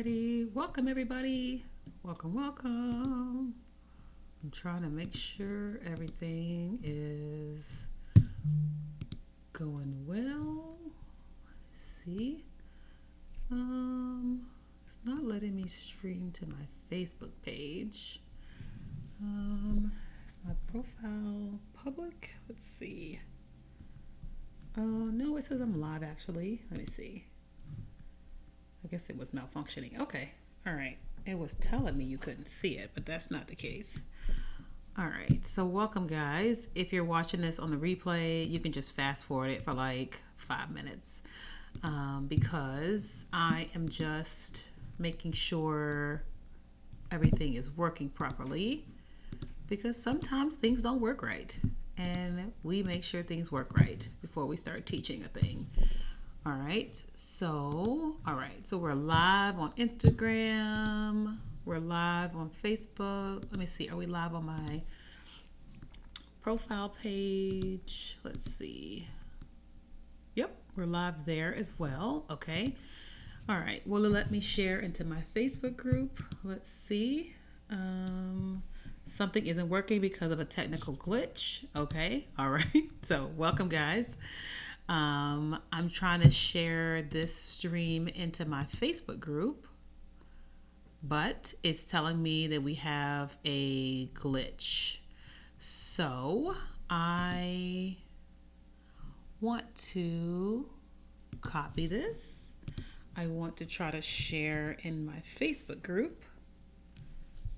Alrighty, welcome everybody. Welcome. I'm trying to make sure everything is going well. Let's see. It's not letting me stream to my Facebook page. Is my profile public? Let's see. Oh no, it says I'm live actually. Let me see. I guess it was malfunctioning. Okay. All right. It was telling me you couldn't see it, but that's not the case. All right. So welcome, guys. If you're watching this on the replay, you can just fast forward it for like 5 minutes because I am just making sure everything is working properly because sometimes things don't work right. And we make sure things work right before we start teaching a thing. All right, so we're live on Instagram. We're live on Facebook. Let me see, are we live on my profile page? Let's see. Yep, we're live there as well. Okay. All right, will it let me share into my Facebook group? Let's see. Something isn't working because of a technical glitch. Okay, all right. So welcome, guys. I'm trying to share this stream into my Facebook group, but it's telling me that we have a glitch. So I want to copy this. I want to try to share in my Facebook group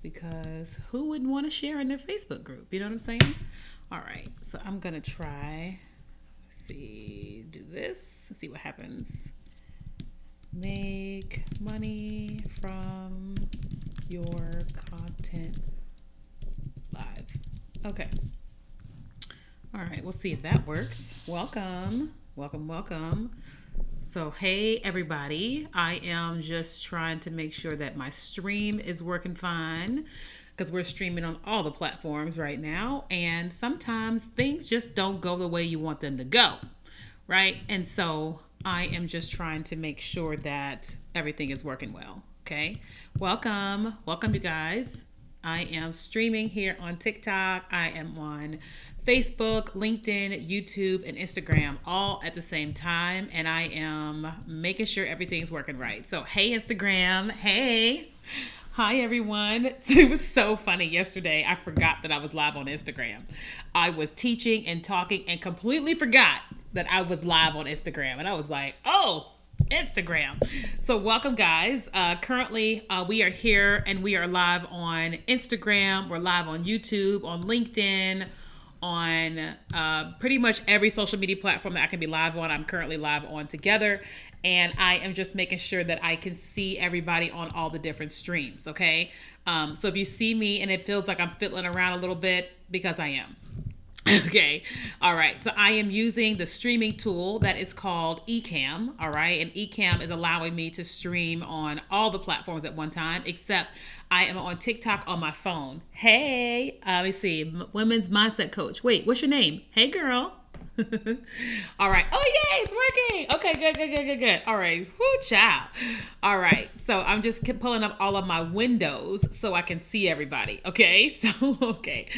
because who wouldn't want to share in their Facebook group? You know what I'm saying? All right, so I'm going to try. Do this. Let's see what happens. Make money from your content live. Okay. All right, we'll see if that works. Welcome. So, hey everybody. I am just trying to make sure that my stream is working fine because we're streaming on all the platforms right now. And sometimes things just don't go the way you want them to go, right? And so I am just trying to make sure that everything is working well, okay? Welcome, you guys. I am streaming here on TikTok. I am on Facebook, LinkedIn, YouTube, and Instagram all at the same time. And I am making sure everything's working right. So, hey, Instagram. Hey. Hi, everyone. It was so funny yesterday. I forgot that I was live on Instagram. I was teaching and talking and completely forgot that I was live on Instagram. And I was like, oh, Instagram. So welcome, guys. Currently, we are here and we are live on Instagram. We're live on YouTube, on LinkedIn, on pretty much every social media platform that I can be live on. I'm currently live on together. And I am just making sure that I can see everybody on all the different streams, okay? So if you see me and it feels like I'm fiddling around a little bit, because I am. Okay, all right. So I am using the streaming tool that is called Ecamm, all right? And Ecamm is allowing me to stream on all the platforms at one time, except I am on TikTok on my phone. Hey, let me see, Women's Mindset Coach. Wait, what's your name? Hey, girl. All right. Oh, yay, it's working. Okay, good. All right. Whoo, child. All right. So I'm just pulling up all of my windows so I can see everybody. Okay. So, okay.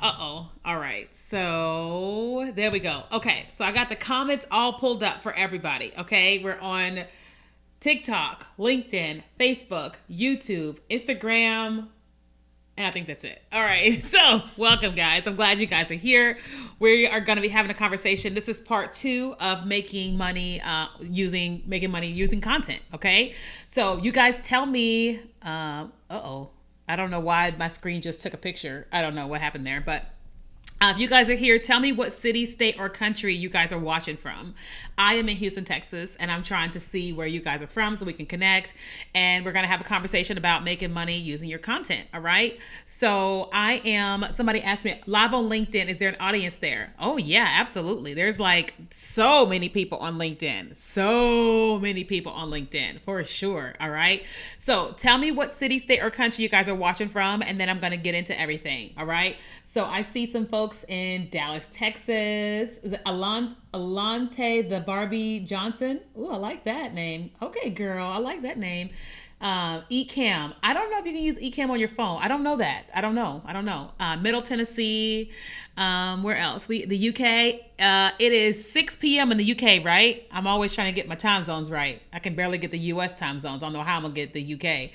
All right. So there we go. Okay. So I got the comments all pulled up for everybody. Okay. We're on TikTok, LinkedIn, Facebook, YouTube, Instagram, and I think that's it. All right. So welcome, guys. I'm glad you guys are here. We are going to be having a conversation. This is part 2 of making money using content. Okay. So you guys tell me, I don't know why my screen just took a picture. I don't know what happened there, but if you guys are here, tell me what city, state, or country you guys are watching from. I am in Houston, Texas, and I'm trying to see where you guys are from so we can connect. And we're going to have a conversation about making money using your content, all right? So somebody asked me, live on LinkedIn, is there an audience there? Oh, yeah, absolutely. There's like so many people on LinkedIn. For sure, all right? So tell me what city, state, or country you guys are watching from, and then I'm going to get into everything, all right? So I see some folks in Dallas, Texas. Is it Alante the Barbie Johnson? Ooh, I like that name. Okay, girl, I like that name. Ecamm. I don't know if you can use Ecamm on your phone. I don't know that. I don't know. I don't know. Middle Tennessee. Where else? The UK. It is 6 p.m. in the UK, right? I'm always trying to get my time zones right. I can barely get the US time zones. I don't know how I'm gonna get the UK.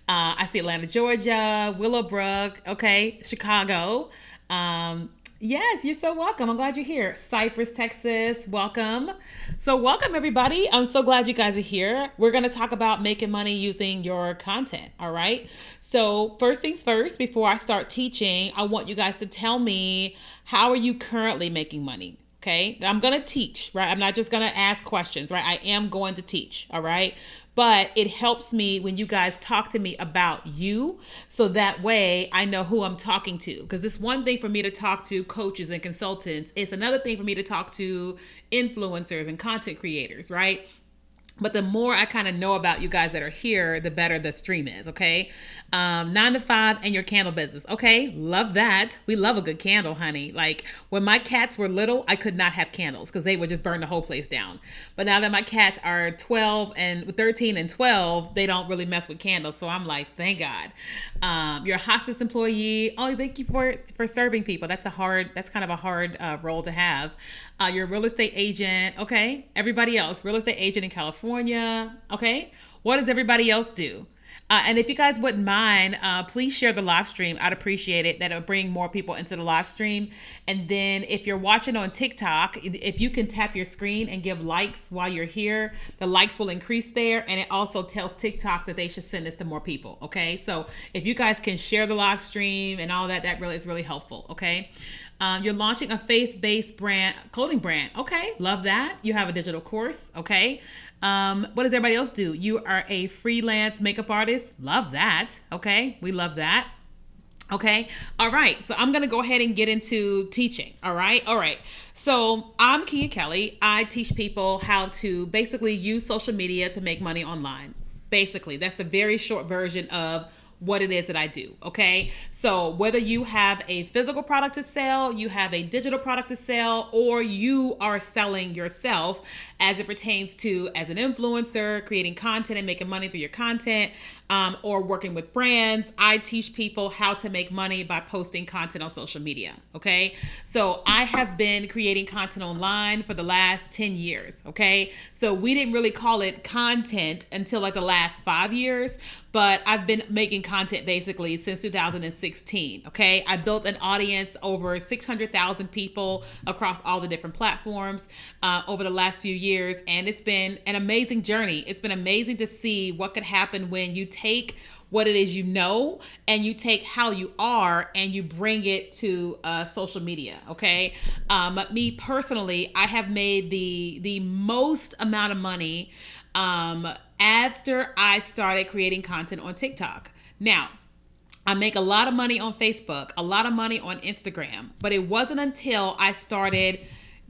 I see Atlanta, Georgia, Willowbrook. Okay, Chicago. Yes, you're so welcome. I'm glad you're here. Cypress, Texas, welcome. So, welcome everybody. I'm so glad you guys are here. We're going to talk about making money using your content. All right. So, first things first, before I start teaching, I want you guys to tell me, how are you currently making money? Okay. I'm going to teach, right? I'm not just going to ask questions, right? I am going to teach. All right. But it helps me when you guys talk to me about you, so that way I know who I'm talking to. Because it's one thing for me to talk to coaches and consultants. It's another thing for me to talk to influencers and content creators, right? But the more I kind of know about you guys that are here, the better the stream is, okay? 9 to 5 and your candle business. Okay, love that. We love a good candle, honey. Like when my cats were little, I could not have candles because they would just burn the whole place down. But now that my cats are 12 and 13 and 12, they don't really mess with candles. So I'm like, thank God. You're a hospice employee. Oh, thank you for serving people. That's kind of a hard role to have. You're a real estate agent. Okay. Everybody else, real estate agent in California. Okay. What does everybody else do? And if you guys wouldn't mind, please share the live stream. I'd appreciate it. That'll bring more people into the live stream. And then if you're watching on TikTok, if you can tap your screen and give likes while you're here, the likes will increase there. And it also tells TikTok that they should send this to more people. Okay. So if you guys can share the live stream and all that, that really is really helpful. Okay. You're launching a faith-based clothing brand. Okay, love that. You have a digital course. Okay. What does everybody else do? You are a freelance makeup artist. Love that. Okay, we love that. Okay. All right. So I'm going to go ahead and get into teaching. All right. All right. So I'm Kia Kelly. I teach people how to basically use social media to make money online. Basically, that's a very short version of what it is that I do. Okay. So whether you have a physical product to sell, you have a digital product to sell, or you are selling yourself as it pertains to as an influencer, creating content and making money through your content, or working with brands, I teach people how to make money by posting content on social media. Okay. So I have been creating content online for the last 10 years. Okay. So we didn't really call it content until like the last 5 years, but I've been making content basically since 2016. Okay. I built an audience over 600,000 people across all the different platforms over the last few years. And it's been an amazing journey. It's been amazing to see what could happen when you take what it is you know and you take how you are and you bring it to social media. Okay. Me personally, I have made the most amount of money after I started creating content on TikTok. Now, I make a lot of money on Facebook, a lot of money on Instagram, but it wasn't until I started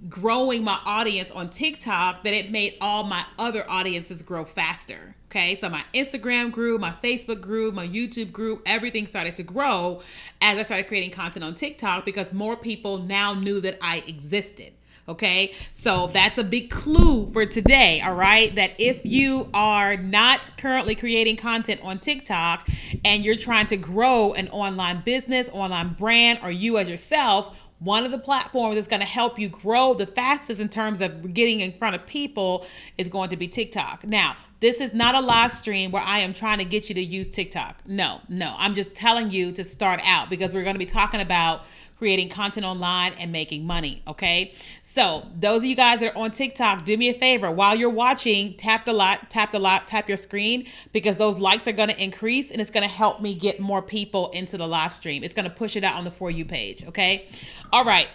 growing my audience on TikTok that it made all my other audiences grow faster. Okay, so my Instagram grew, my Facebook grew, my YouTube grew, everything started to grow as I started creating content on TikTok because more people now knew that I existed. Okay, so that's a big clue for today, all right? That if you are not currently creating content on TikTok and you're trying to grow an online business, online brand, or you as yourself, one of the platforms that's going to help you grow the fastest in terms of getting in front of people is going to be TikTok. Now, this is not a live stream where I am trying to get you to use TikTok. No, I'm just telling you to start out because we're going to be talking about creating content online and making money. Okay. So those of you guys that are on TikTok, do me a favor. While you're watching, tap your screen because those likes are going to increase and it's going to help me get more people into the live stream. It's going to push it out on the For You page. Okay. All right.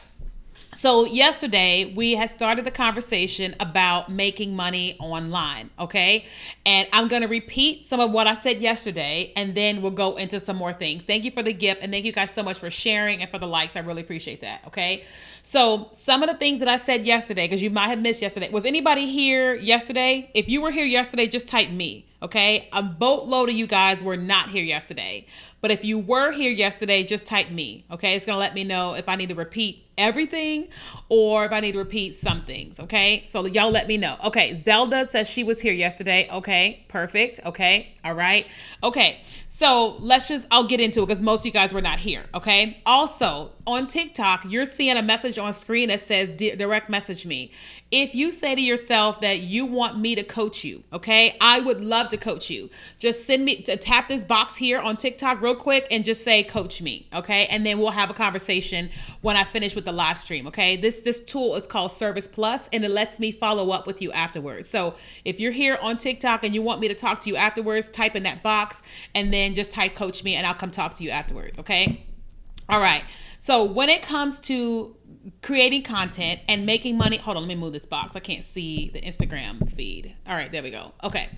So yesterday we had started the conversation about making money online, okay? And I'm going to repeat some of what I said yesterday and then we'll go into some more things. Thank you for the gift and thank you guys so much for sharing and for the likes. I really appreciate that, okay? So some of the things that I said yesterday, because you might have missed yesterday. Was anybody here yesterday? If you were here yesterday, just type me, okay? A boatload of you guys were not here yesterday. But if you were here yesterday, just type me, okay? It's going to let me know if I need to repeat everything or if I need to repeat some things, okay? So y'all let me know. Okay, Zelda says she was here yesterday. Okay, perfect. Okay, All right. Okay. So I'll get into it because most of you guys were not here. Okay. Also on TikTok, you're seeing a message on screen that says direct message me. If you say to yourself that you want me to coach you, okay, I would love to coach you. Just tap this box here on TikTok real quick and just say coach me, okay? And then we'll have a conversation when I finish with the live stream, okay? This tool is called Service Plus, and it lets me follow up with you afterwards. So if you're here on TikTok and you want me to talk to you afterwards, type in that box and then just type coach me and I'll come talk to you afterwards, okay? All right. So when it comes to creating content and making money, hold on, let me move this box. I can't see the Instagram feed. All right, there we go. Okay.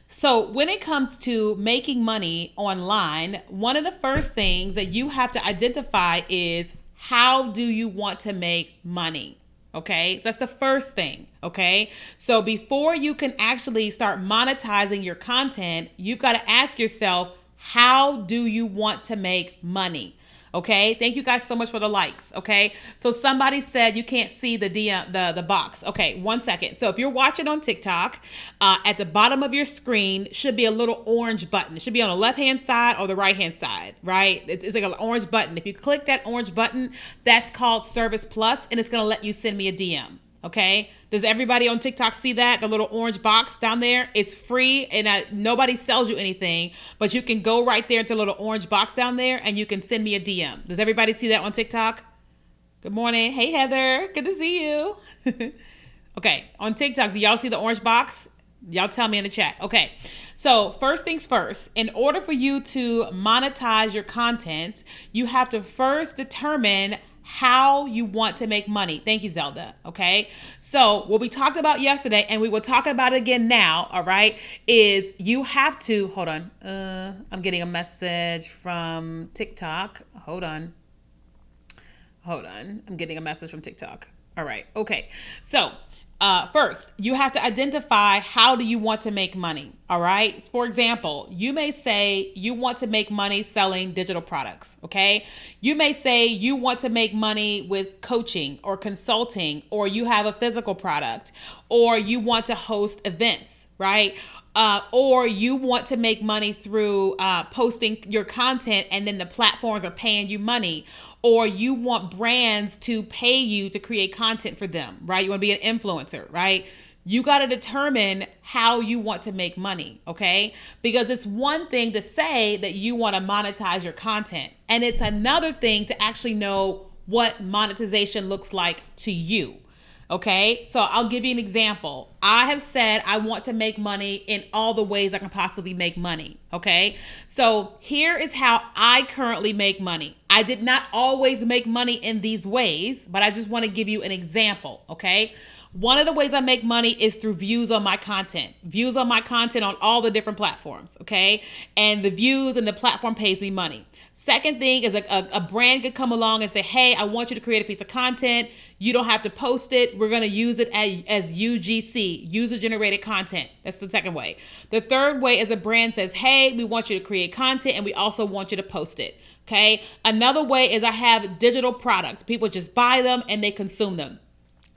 So when it comes to making money online, one of the first things that you have to identify is how do you want to make money? Okay, so that's the first thing. Okay, so before you can actually start monetizing your content, you've got to ask yourself, how do you want to make money? Okay, thank you guys so much for the likes. Okay, so somebody said you can't see the box. Okay, 1 second. So if you're watching on TikTok, at the bottom of your screen should be a little orange button. It should be on the left hand side or the right hand side, right? It's like an orange button. If you click that orange button, that's called Service Plus, and it's gonna let you send me a DM. Okay, does everybody on TikTok see that? The little orange box down there? It's free and nobody sells you anything, but you can go right there into the little orange box down there and you can send me a DM. Does everybody see that on TikTok? Good morning. Hey, Heather. Good to see you. Okay, on TikTok, do y'all see the orange box? Y'all tell me in the chat. Okay, so first things first, in order for you to monetize your content, you have to first determine how you want to make money. Thank you, Zelda. Okay. So what we talked about yesterday, and we will talk about it again now, all right, is you have to, hold on. I'm getting a message from TikTok. Hold on. I'm getting a message from TikTok. All right. Okay. So first, you have to identify how do you want to make money, all right? For example, you may say you want to make money selling digital products, okay? You may say you want to make money with coaching or consulting, or you have a physical product, or you want to host events, right? Or you want to make money through posting your content and then the platforms are paying you money, or you want brands to pay you to create content for them, right? You want to be an influencer, right? You got to determine how you want to make money, okay? Because it's one thing to say that you want to monetize your content, and it's another thing to actually know what monetization looks like to you. Okay, so I'll give you an example. I have said I want to make money in all the ways I can possibly make money. Okay, so here is how I currently make money. I did not always make money in these ways, but I just want to give you an example. Okay, one of the ways I make money is through views on my content. Views on my content on all the different platforms, okay? And the views and the platform pays me money. Second thing is a brand could come along and say, hey, I want you to create a piece of content. You don't have to post it. We're going to use it as UGC, user-generated content. That's the second way. The third way is a brand says, hey, we want you to create content and we also want you to post it, okay? Another way is I have digital products. People just buy them and they consume them.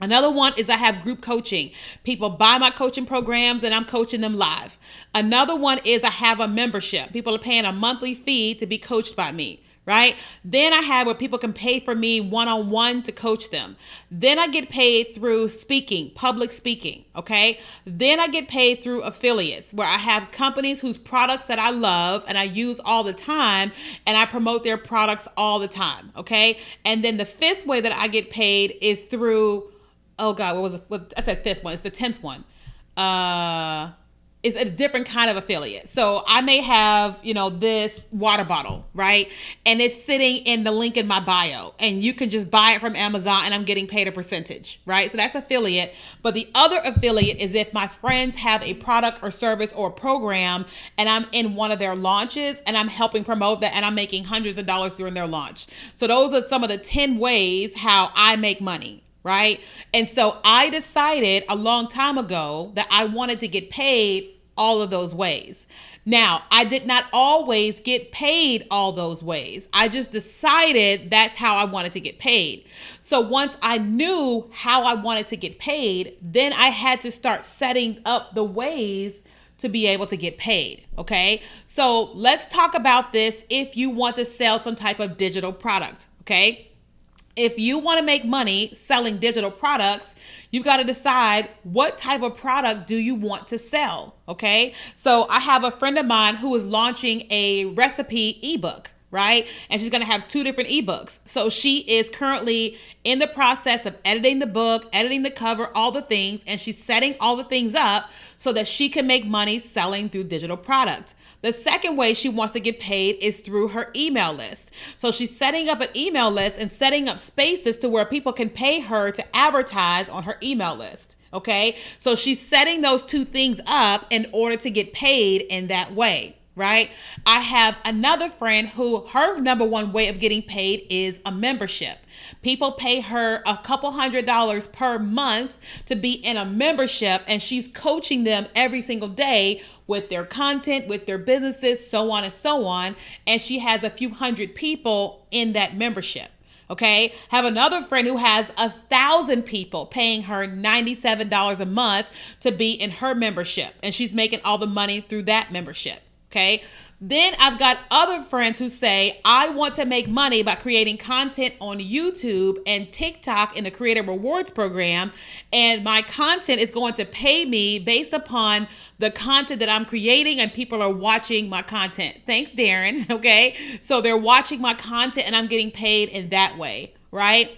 Another one is I have group coaching. People buy my coaching programs and I'm coaching them live. Another one is I have a membership. People are paying a monthly fee to be coached by me, right? Then I have where people can pay for me one-on-one to coach them. Then I get paid through speaking, public speaking, okay? Then I get paid through affiliates where I have companies whose products that I love and I use all the time and I promote their products all the time, okay? And then the fifth way that I get paid is through, oh God, I said fifth one. It's the 10th one. It's a different kind of affiliate. So I may have, this water bottle, right? And it's sitting in the link in my bio and you can just buy it from Amazon and I'm getting paid a percentage, right? So that's affiliate. But the other affiliate is if my friends have a product or service or program and I'm in one of their launches and I'm helping promote that and I'm making hundreds of dollars during their launch. So those are some of the 10 ways how I make money. Right? And so I decided a long time ago that I wanted to get paid all of those ways. Now, I did not always get paid all those ways. I just decided that's how I wanted to get paid. So once I knew how I wanted to get paid, then I had to start setting up the ways to be able to get paid. Okay. So let's talk about this if you want to sell some type of digital product. Okay. If you want to make money selling digital products, you've got to decide what type of product do you want to sell. Okay. So I have a friend of mine who is launching a recipe ebook, right? And she's going to have 2 different ebooks. So she is currently in the process of editing the book, editing the cover, all the things, and she's setting all the things up so that she can make money selling through digital product. The second way she wants to get paid is through her email list. So she's setting up an email list and setting up spaces to where people can pay her to advertise on her email list. Okay. So she's setting those 2 things up in order to get paid in that way. Right? I have another friend who her number one way of getting paid is a membership. People pay her a couple $100s per month to be in a membership, and she's coaching them every single day with their content, with their businesses, so on and so on. And she has a few hundred people in that membership. Okay. Have another friend who has 1,000 people paying her $97 a month to be in her membership, and she's making all the money through that membership. Okay. Then I've got other friends who say, I want to make money by creating content on YouTube and TikTok in the Creator Rewards program. And my content is going to pay me based upon the content that I'm creating, and people are watching my content. Thanks, Darren. Okay. So they're watching my content and I'm getting paid in that way. Right.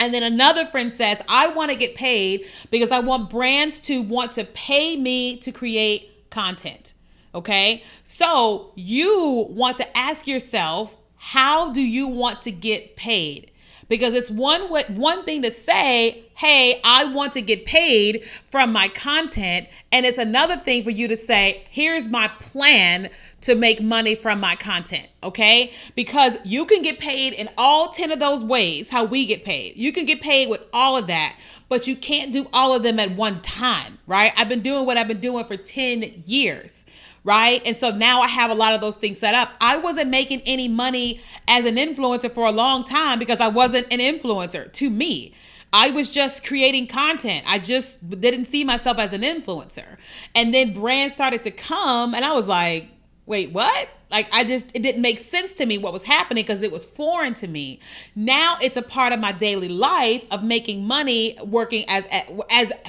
And then another friend says, I want to get paid because I want brands to want to pay me to create content. Okay, so you want to ask yourself, how do you want to get paid? Because it's one thing to say, hey, I want to get paid from my content. And it's another thing for you to say, here's my plan to make money from my content. Okay, because you can get paid in all 10 of those ways, how we get paid. You can get paid with all of that, but you can't do all of them at one time, right? I've been doing what I've been doing for 10 years. Right. And so now I have a lot of those things set up. I wasn't making any money as an influencer for a long time because I wasn't an influencer to me. I was just creating content. I just didn't see myself as an influencer. And then brands started to come and I was like, wait, what? Like, it didn't make sense to me what was happening because it was foreign to me. Now it's a part of my daily life of making money, working as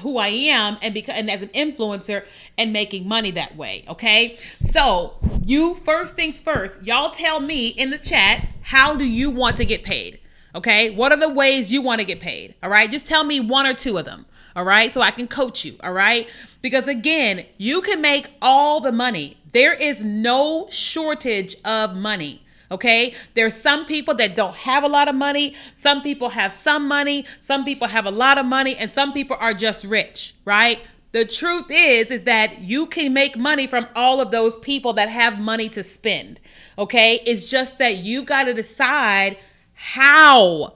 who I am and as an influencer and making money that way. Okay. So you, first things first, y'all tell me in the chat, how do you want to get paid? Okay. What are the ways you want to get paid? All right. Just tell me 1 or 2 of them. All right. So I can coach you. All right. Because again, you can make all the money. There is no shortage of money. Okay. There's some people that don't have a lot of money. Some people have some money. Some people have a lot of money, and some people are just rich. Right. The truth is that you can make money from all of those people that have money to spend. Okay. It's just that you got to decide how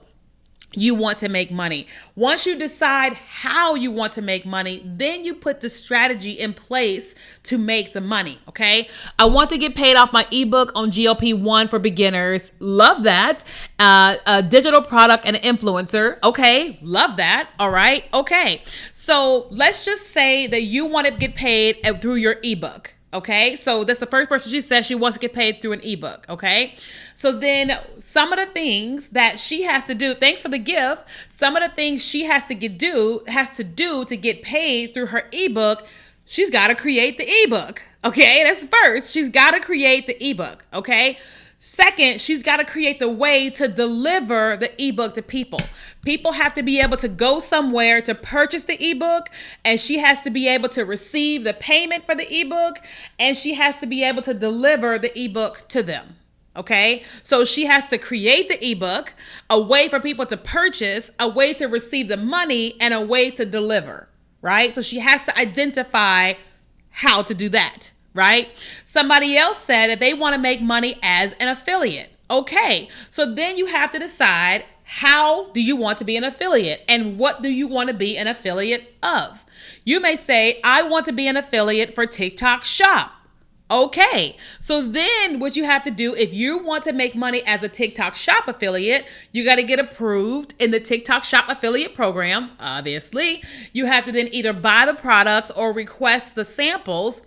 you want to make money. Once you decide how you want to make money, then you put the strategy in place to make the money. Okay. I want to get paid off my ebook on GLP-1 for beginners. Love that. A digital product and an influencer. Okay. Love that. All right. Okay. So let's just say that you want to get paid through your ebook. Okay. So that's the first person she says she wants to get paid through an ebook. Okay. So then some of the things that she has to do, thanks for the gift, some of the things she has to do to get paid through her ebook, she's got to create the ebook. Okay. That's first. She's got to create the ebook. Okay. Second, she's got to create the way to deliver the ebook to people. People have to be able to go somewhere to purchase the ebook, and she has to be able to receive the payment for the ebook, and she has to be able to deliver the ebook to them. Okay, so she has to create the ebook, a way for people to purchase, a way to receive the money, and a way to deliver, right? So she has to identify how to do that, right? Somebody else said that they want to make money as an affiliate. Okay, so then you have to decide, how do you want to be an affiliate and what do you want to be an affiliate of? You may say, I want to be an affiliate for TikTok Shop. Okay, so then what you have to do, if you want to make money as a TikTok Shop affiliate, you got to get approved in the TikTok Shop affiliate program. Obviously, you have to then either buy the products or request the samples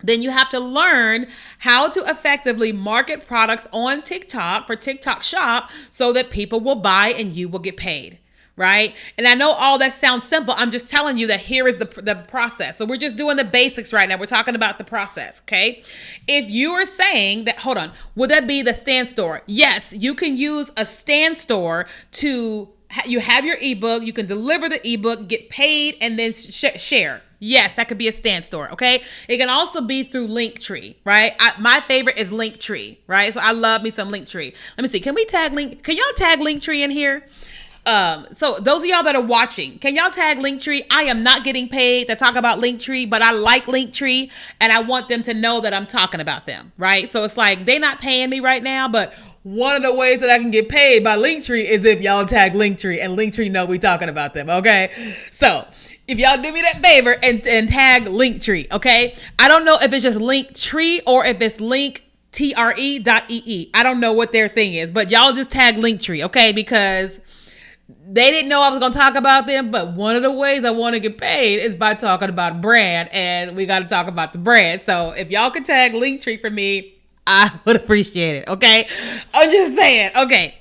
then you have to learn how to effectively market products on TikTok for TikTok Shop so that people will buy and you will get paid. Right? And I know all that sounds simple. I'm just telling you that here is the process. So we're just doing the basics right now. We're talking about the process. Okay. If you are saying that, hold on, would that be the stand store? Yes, you can use a stand store to, you have your ebook, you can deliver the ebook, get paid, and then share. Yes, that could be a stand store. Okay. It can also be through Linktree, right? My favorite is Linktree, right? So I love me some Linktree. Let me see. Can y'all tag Linktree in here? So those of y'all that are watching, can y'all tag Linktree? I am not getting paid to talk about Linktree, but I like Linktree and I want them to know that I'm talking about them, right? So it's like, they're not paying me right now, but one of the ways that I can get paid by Linktree is if y'all tag Linktree and Linktree know we talking about them, okay? So if y'all do me that favor and tag Linktree, okay? I don't know if it's just Linktree or if it's Linktre.ee. I don't know what their thing is, but y'all just tag Linktree, okay? Because they didn't know I was going to talk about them, but one of the ways I want to get paid is by talking about a brand, and we got to talk about the brand. So if y'all could tag Linktree for me, I would appreciate it, okay? I'm just saying, okay.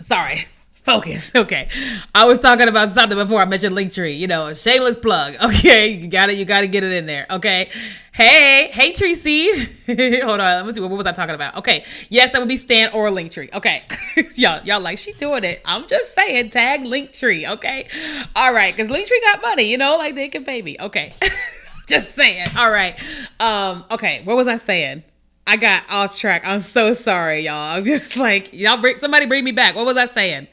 Sorry. Focus. Okay. I was talking about something before I mentioned Linktree, you know, shameless plug. Okay. You got to get it in there. Okay. Hey, Tracy. Hold on. Let me see. What was I talking about? Okay. Yes, that would be Stan or Linktree. Okay. y'all like, she doing it. I'm just saying, tag Linktree. Okay. All right. Cause Linktree got money, you know, like they can pay me. Okay. Just saying. All right. Okay. What was I saying? I got off track. I'm so sorry, y'all. I'm just like, somebody bring me back. What was I saying?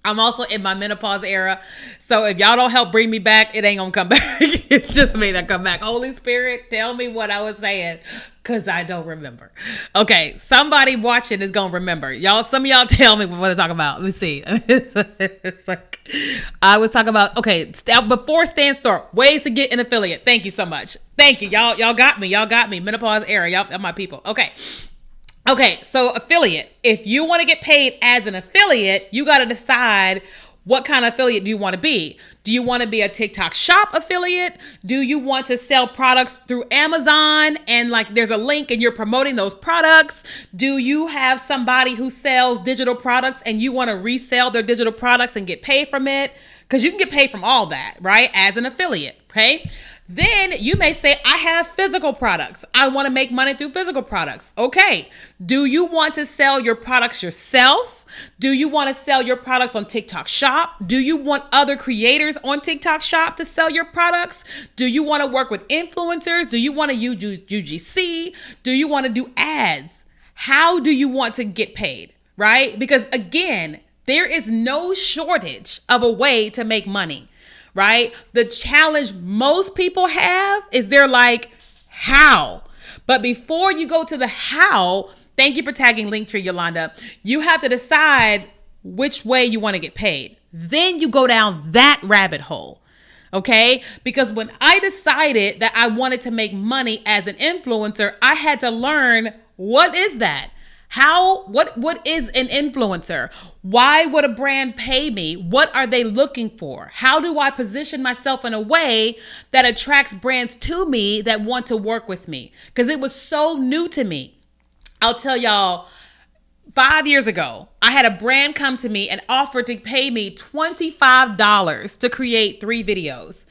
I'm also in my menopause era. So if y'all don't help bring me back, it ain't gonna come back. It just may not come back. Holy Spirit, tell me what I was saying, because I don't remember. Okay, somebody watching is gonna remember. Some of y'all tell me what I'm talking about. Let me see. It's like, I was talking about, okay, before Stand Store, ways to get an affiliate. Thank you so much. Thank you. Y'all got me. Menopause era. Y'all my people. Okay, so affiliate. If you want to get paid as an affiliate, you got to decide what kind of affiliate do you want to be. Do you want to be a TikTok Shop affiliate? Do you want to sell products through Amazon and like there's a link and you're promoting those products? Do you have somebody who sells digital products and you want to resell their digital products and get paid from it? Because you can get paid from all that, right? As an affiliate, okay? Then you may say, I have physical products. I want to make money through physical products. Okay. Do you want to sell your products yourself? Do you want to sell your products on TikTok Shop? Do you want other creators on TikTok Shop to sell your products? Do you want to work with influencers? Do you want to use UGC? Do you want to do ads? How do you want to get paid, right? Because again, there is no shortage of a way to make money. Right? The challenge most people have is they're like, how? But before you go to the how, thank you for tagging Linktree, Yolanda. You have to decide which way you want to get paid. Then you go down that rabbit hole. Okay? Because when I decided that I wanted to make money as an influencer, I had to learn, what is that? What is an influencer? Why would a brand pay me? What are they looking for? How do I position myself in a way that attracts brands to me that want to work with me? Because it was so new to me. I'll tell y'all, 5 years ago, I had a brand come to me and offer to pay me $25 to create 3 videos.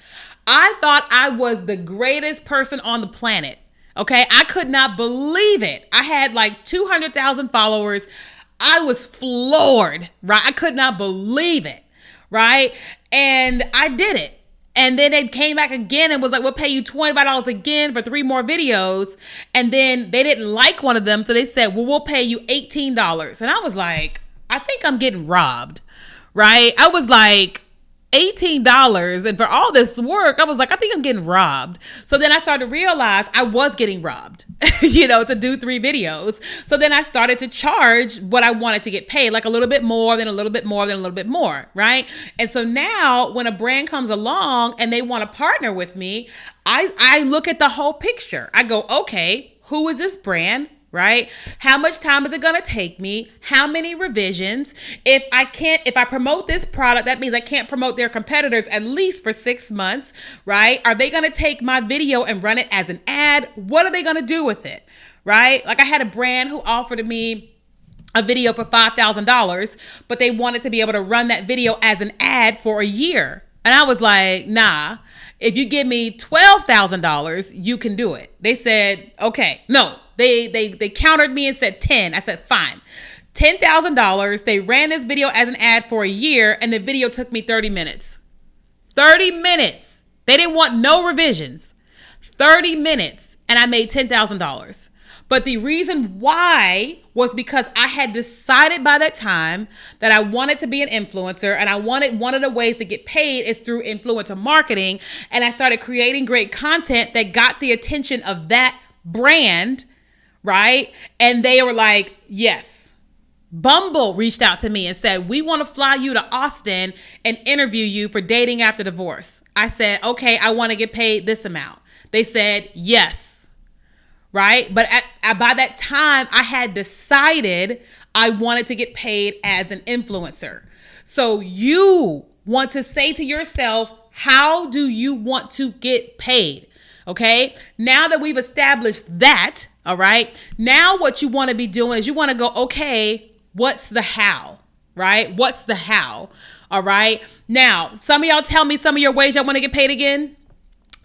I thought I was the greatest person on the planet. Okay, I could not believe it. I had like 200,000 followers. I was floored, right? I could not believe it, right? And I did it. And then they came back again and was like, we'll pay you $25 again for 3 more videos. And then they didn't like one of them. So they said, well, we'll pay you $18. And I was like, I think I'm getting robbed, right? I was like, $18, and for all this work, I was like, I think I'm getting robbed. So then I started to realize I was getting robbed, to do 3 videos. So then I started to charge what I wanted to get paid, like a little bit more, then a little bit more, then a little bit more, right? And so now when a brand comes along and they want to partner with me, I look at the whole picture. I go, okay, who is this brand? right? How much time is it going to take me? How many revisions? If I promote this product, that means I can't promote their competitors at least for 6 months, right? Are they going to take my video and run it as an ad? What are they going to do with it, right? Like I had a brand who offered me a video for $5,000, but they wanted to be able to run that video as an ad for a year. And I was like, nah, if you give me $12,000, you can do it. They said, okay. No, they countered me and said 10. I said, fine. $10,000. They ran this video as an ad for a year, and the video took me 30 minutes. 30 minutes. They didn't want no revisions. 30 minutes, and I made $10,000. But the reason why was because I had decided by that time that I wanted to be an influencer, and I wanted one of the ways to get paid is through influencer marketing. And I started creating great content that got the attention of that brand, right? And they were like, yes. Bumble reached out to me and said, we want to fly you to Austin and interview you for dating after divorce. I said, okay, I want to get paid this amount. They said, yes. Right? But by that time, I had decided I wanted to get paid as an influencer. So you want to say to yourself, how do you want to get paid? Okay. Now that we've established that, all right, now what you want to be doing is you want to go, okay, what's the how? Right? What's the how? All right. Now, some of y'all tell me some of your ways y'all want to get paid again.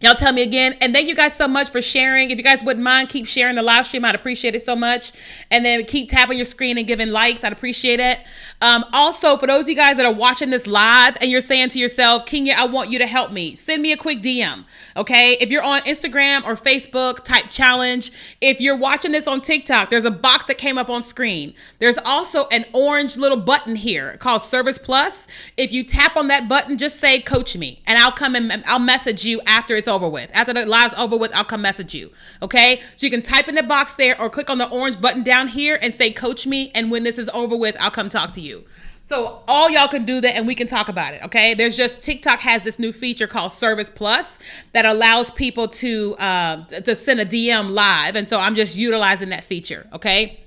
Y'all tell me again. And thank you guys so much for sharing. If you guys wouldn't mind, keep sharing the live stream. I'd appreciate it so much. And then keep tapping your screen and giving likes. I'd appreciate it. Also, for those of you guys that are watching this live and you're saying to yourself, Kenya, I want you to help me, send me a quick DM. Okay. If you're on Instagram or Facebook, type challenge. If you're watching this on TikTok, there's a box that came up on screen. There's also an orange little button here called Service Plus. If you tap on that button, just say coach me, and I'll come and I'll message you after it's over with. After the live's over with, I'll come message you. Okay. So you can type in the box there or click on the orange button down here and say coach me. And when this is over with, I'll come talk to you. So all y'all can do that and we can talk about it. Okay. There's just TikTok has this new feature called Service Plus that allows people to send a DM live. And so I'm just utilizing that feature. Okay.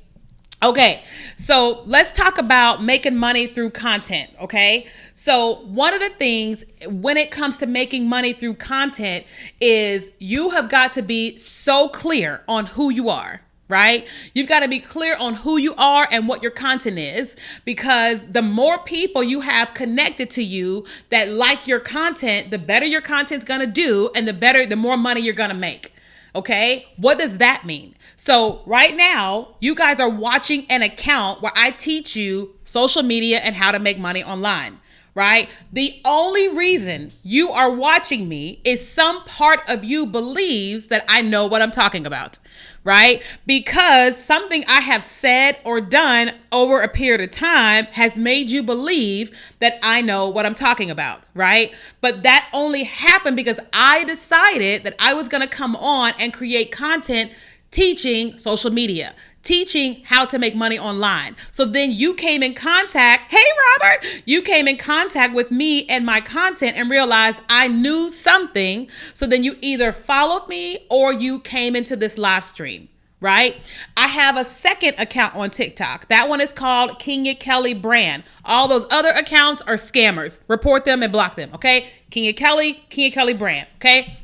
Okay, so let's talk about making money through content, okay? So one of the things when it comes to making money through content is you have got to be so clear on who you are, right? You've got to be clear on who you are and what your content is, because the more people you have connected to you that like your content, the better your content's going to do, and the more money you're going to make. Okay, what does that mean? So right now, you guys are watching an account where I teach you social media and how to make money online, right? The only reason you are watching me is some part of you believes that I know what I'm talking about, right? Because something I have said or done over a period of time has made you believe that I know what I'm talking about, right? But that only happened because I decided that I was going to come on and create content teaching social media, teaching how to make money online. So then you came in contact, hey Robert, you came in contact with me and my content and realized I knew something. So then you either followed me or you came into this live stream, right? I have a second account on TikTok. That one is called Kenya Kelly Brand. All those other accounts are scammers. Report them and block them, okay? Kenya Kelly Brand, okay?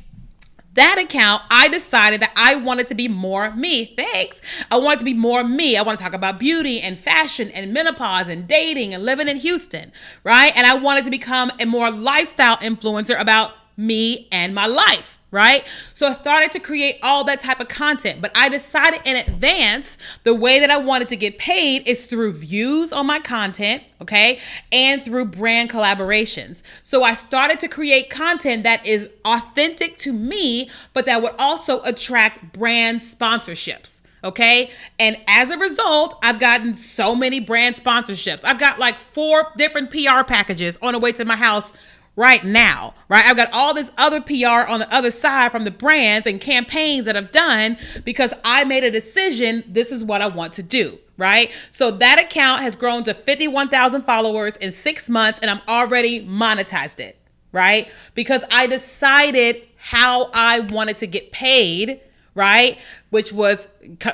That account, I decided that I wanted to be more me. Thanks. I wanted to be more me. I want to talk about beauty and fashion and menopause and dating and living in Houston, right? And I wanted to become a more lifestyle influencer about me and my life, right? So I started to create all that type of content, but I decided in advance the way that I wanted to get paid is through views on my content, okay? And through brand collaborations. So I started to create content that is authentic to me, but that would also attract brand sponsorships. Okay. And as a result, I've gotten so many brand sponsorships. I've got like 4 different PR packages on the way to my house right now, right? I've got all this other PR on the other side from the brands and campaigns that I've done because I made a decision. This is what I want to do, right? So that account has grown to 51,000 followers in 6 months and I'm already monetized it, right? Because I decided how I wanted to get paid right? Which was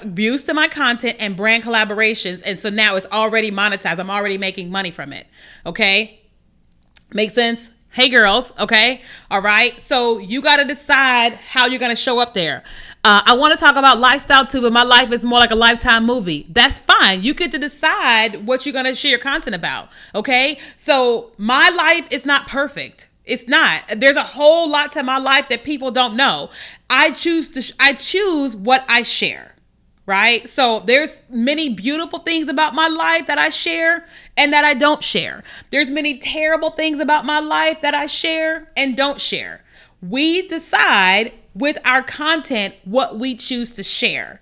views to my content and brand collaborations. And so now it's already monetized. I'm already making money from it. Okay. Make sense? Hey girls, okay? All right. So you got to decide how you're going to show up there. I want to talk about lifestyle too, but my life is more like a Lifetime movie. That's fine. You get to decide what you're going to share your content about. Okay. So my life is not perfect. It's not. There's a whole lot to my life that people don't know. I choose what I share. Right? So there's many beautiful things about my life that I share and that I don't share. There's many terrible things about my life that I share and don't share. We decide with our content what we choose to share.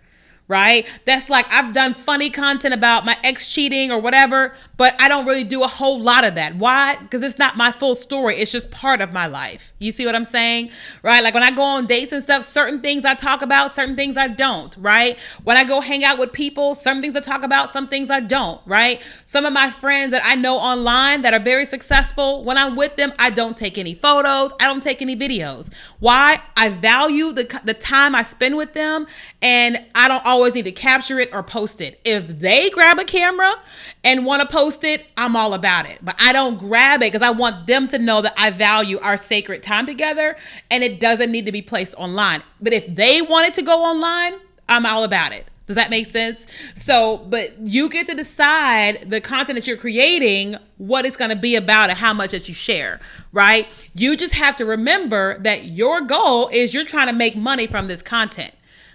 Right? That's like, I've done funny content about my ex cheating or whatever, but I don't really do a whole lot of that. Why? Because it's not my full story. It's just part of my life. You see what I'm saying? Right? Like when I go on dates and stuff, certain things I talk about, certain things I don't. Right? When I go hang out with people, some things I talk about, some things I don't. Right? Some of my friends that I know online that are very successful, when I'm with them, I don't take any photos. I don't take any videos. Why? I value the time I spend with them, and I don't always need to capture it or post it. If they grab a camera and want to post it, I'm all about it. But I don't grab it because I want them to know that I value our sacred time together, and it doesn't need to be placed online. But if they want it to go online, I'm all about it. Does that make sense? So, but you get to decide the content that you're creating, what it's going to be about and how much that you share, right? You just have to remember that your goal is you're trying to make money from this content.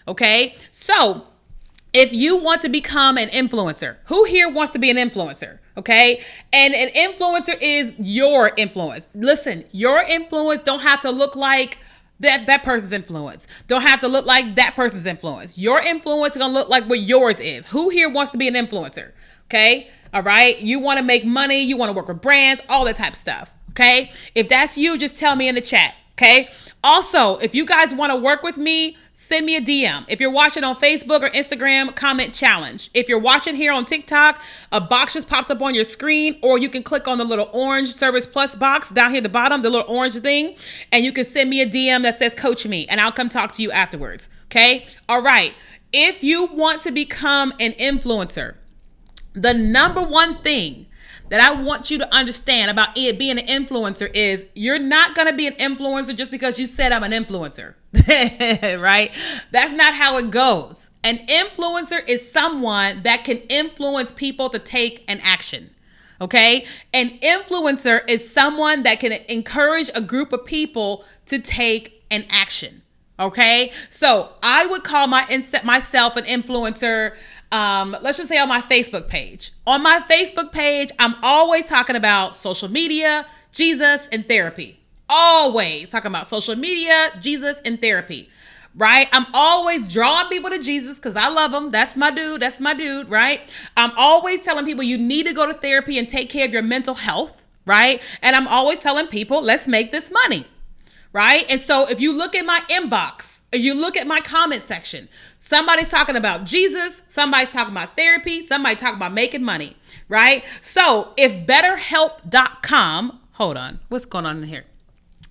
Okay. So if you want to become an influencer, who here wants to be an influencer? Okay. And an influencer is your influence. Listen, your influence don't have to look like that person's influence. Don't have to look like that person's influence. Your influence is going to look like what yours is. Who here wants to be an influencer? Okay. All right. You want to make money. You want to work with brands, all that type of stuff. Okay. If that's you, just tell me in the chat. Okay. Also, if you guys want to work with me, send me a DM. If you're watching on Facebook or Instagram, comment challenge. If you're watching here on TikTok, a box just popped up on your screen, or you can click on the little orange Service Plus box down here at the bottom, the little orange thing, and you can send me a DM that says coach me, and I'll come talk to you afterwards. Okay? All right. If you want to become an influencer, the number one thing that I want you to understand about it being an influencer is you're not going to be an influencer just because you said I'm an influencer, right? That's not how it goes. An influencer is someone that can influence people to take an action. Okay. An influencer is someone that can encourage a group of people to take an action. Okay. So I would call myself an influencer. Let's just say on my Facebook page. On my Facebook page, I'm always talking about social media, Jesus, and therapy. Always talking about social media, Jesus, and therapy. Right? I'm always drawing people to Jesus because I love him. That's my dude. That's my dude. Right? I'm always telling people you need to go to therapy and take care of your mental health. Right? And I'm always telling people, let's make this money. Right? And so if you look at my inbox, if you look at my comment section, somebody's talking about Jesus, somebody's talking about therapy, somebody talking about making money, right? So if BetterHelp.com, hold on, what's going on in here?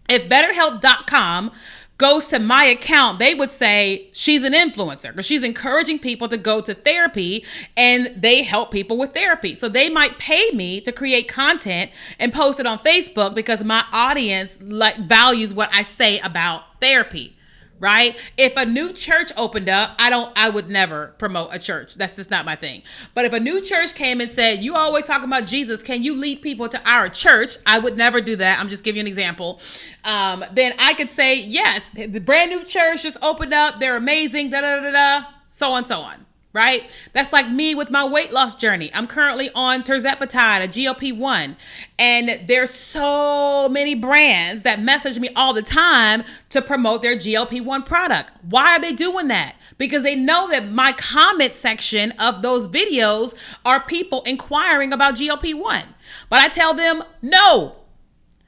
If BetterHelp.com goes to my account, they would say she's an influencer because she's encouraging people to go to therapy and they help people with therapy. So they might pay me to create content and post it on Facebook because my audience values what I say about therapy. Right? If a new church opened up, I would never promote a church. That's just not my thing. But if a new church came and said, you always talking about Jesus, can you lead people to our church? I would never do that. I'm just giving you an example. Then I could say, yes, the brand new church just opened up. They're amazing, so on and so on. Right? That's like me with my weight loss journey. I'm currently on tirzepatide, a GLP-1, and there's so many brands that message me all the time to promote their GLP-1 product. Why are they doing that? Because they know that my comment section of those videos are people inquiring about GLP-1. But I tell them, no.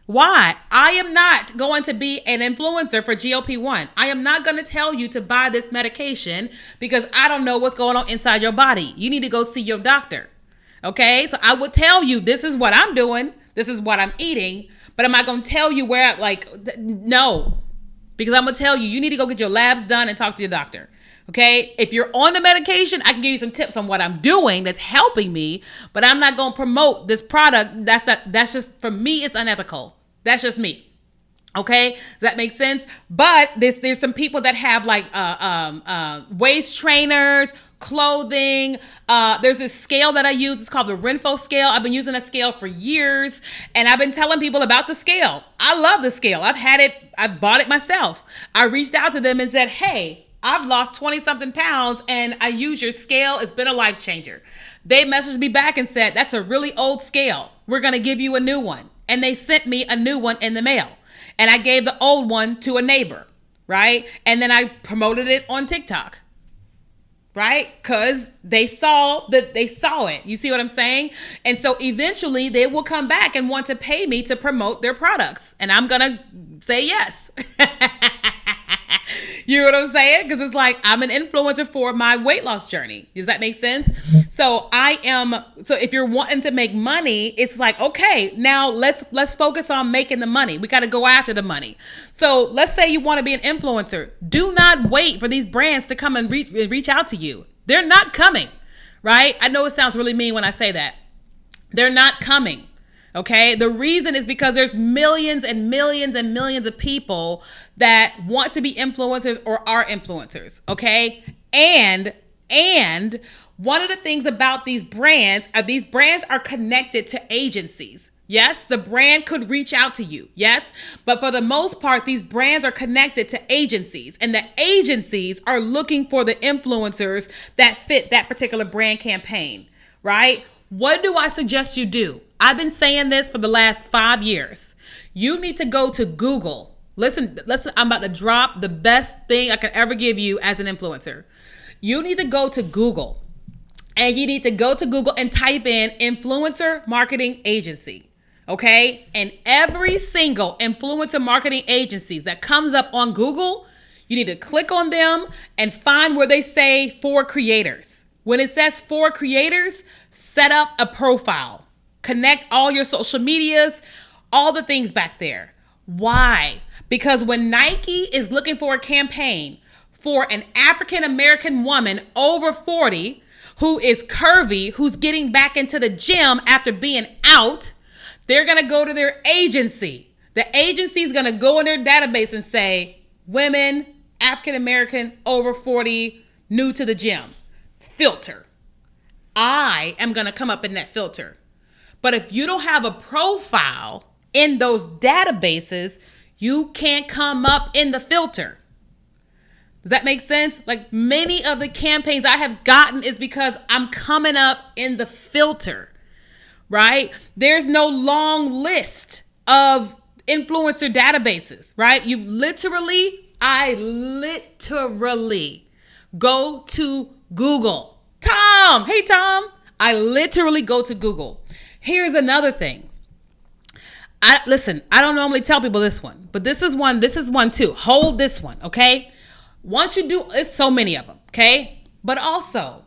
Why? I am not going to be an influencer for GLP-1. I am not going to tell you to buy this medication because I don't know what's going on inside your body. You need to go see your doctor. Okay? So I would tell you, this is what I'm doing. This is what I'm eating. But am I going to tell you where, no. Because I'm going to tell you, you need to go get your labs done and talk to your doctor. Okay. If you're on the medication, I can give you some tips on what I'm doing that's helping me, but I'm not going to promote this product. That's just, for me, it's unethical. That's just me. Okay, does that make sense? But there's some people that have like waist trainers, clothing. There's this scale that I use. It's called the Renfo scale. I've been using a scale for years, and I've been telling people about the scale. I love the scale. I've had it. I bought it myself. I reached out to them and said, "Hey, I've lost 20 something pounds, and I use your scale. It's been a life changer." They messaged me back and said, "That's a really old scale. We're gonna give you a new one," and they sent me a new one in the mail. And I gave the old one to a neighbor, right? And then I promoted it on TikTok, right? Because they saw it. You see what I'm saying? And so eventually they will come back and want to pay me to promote their products. And I'm going to say yes. You know what I'm saying? Because it's like, I'm an influencer for my weight loss journey. Does that make sense? So if you're wanting to make money, it's like, okay, now let's focus on making the money. We got to go after the money. So let's say you want to be an influencer. Do not wait for these brands to come and reach out to you. They're not coming, right? I know it sounds really mean when I say that. They're not coming. Okay. The reason is because there's millions and millions and millions of people that want to be influencers or are influencers. Okay. And one of the things about these brands are connected to agencies. Yes, the brand could reach out to you. Yes. But for the most part, these brands are connected to agencies, and the agencies are looking for the influencers that fit that particular brand campaign, right? What do I suggest you do? I've been saying this for the last 5 years. You need to go to Google. Listen, I'm about to drop the best thing I could ever give you as an influencer. You need to go to Google, and you need to go to Google and type in influencer marketing agency. Okay. And every single influencer marketing agencies that comes up on Google, you need to click on them and find where they say for creators. When it says for creators, set up a profile, connect all your social medias, all the things back there. Why? Because when Nike is looking for a campaign for an African-American woman over 40 who is curvy, who's getting back into the gym after being out, they're going to go to their agency. The agency is going to go in their database and say, women, African-American, over 40, new to the gym. Filter. I am going to come up in that filter. But if you don't have a profile in those databases, you can't come up in the filter. Does that make sense? Like, many of the campaigns I have gotten is because I'm coming up in the filter, right? There's no long list of influencer databases, right? I literally go to Google. Tom, hey Tom, I literally go to Google. Here's another thing. I don't normally tell people this one, but this is one too. Hold this one, okay? Once you do, it's so many of them, okay? But also,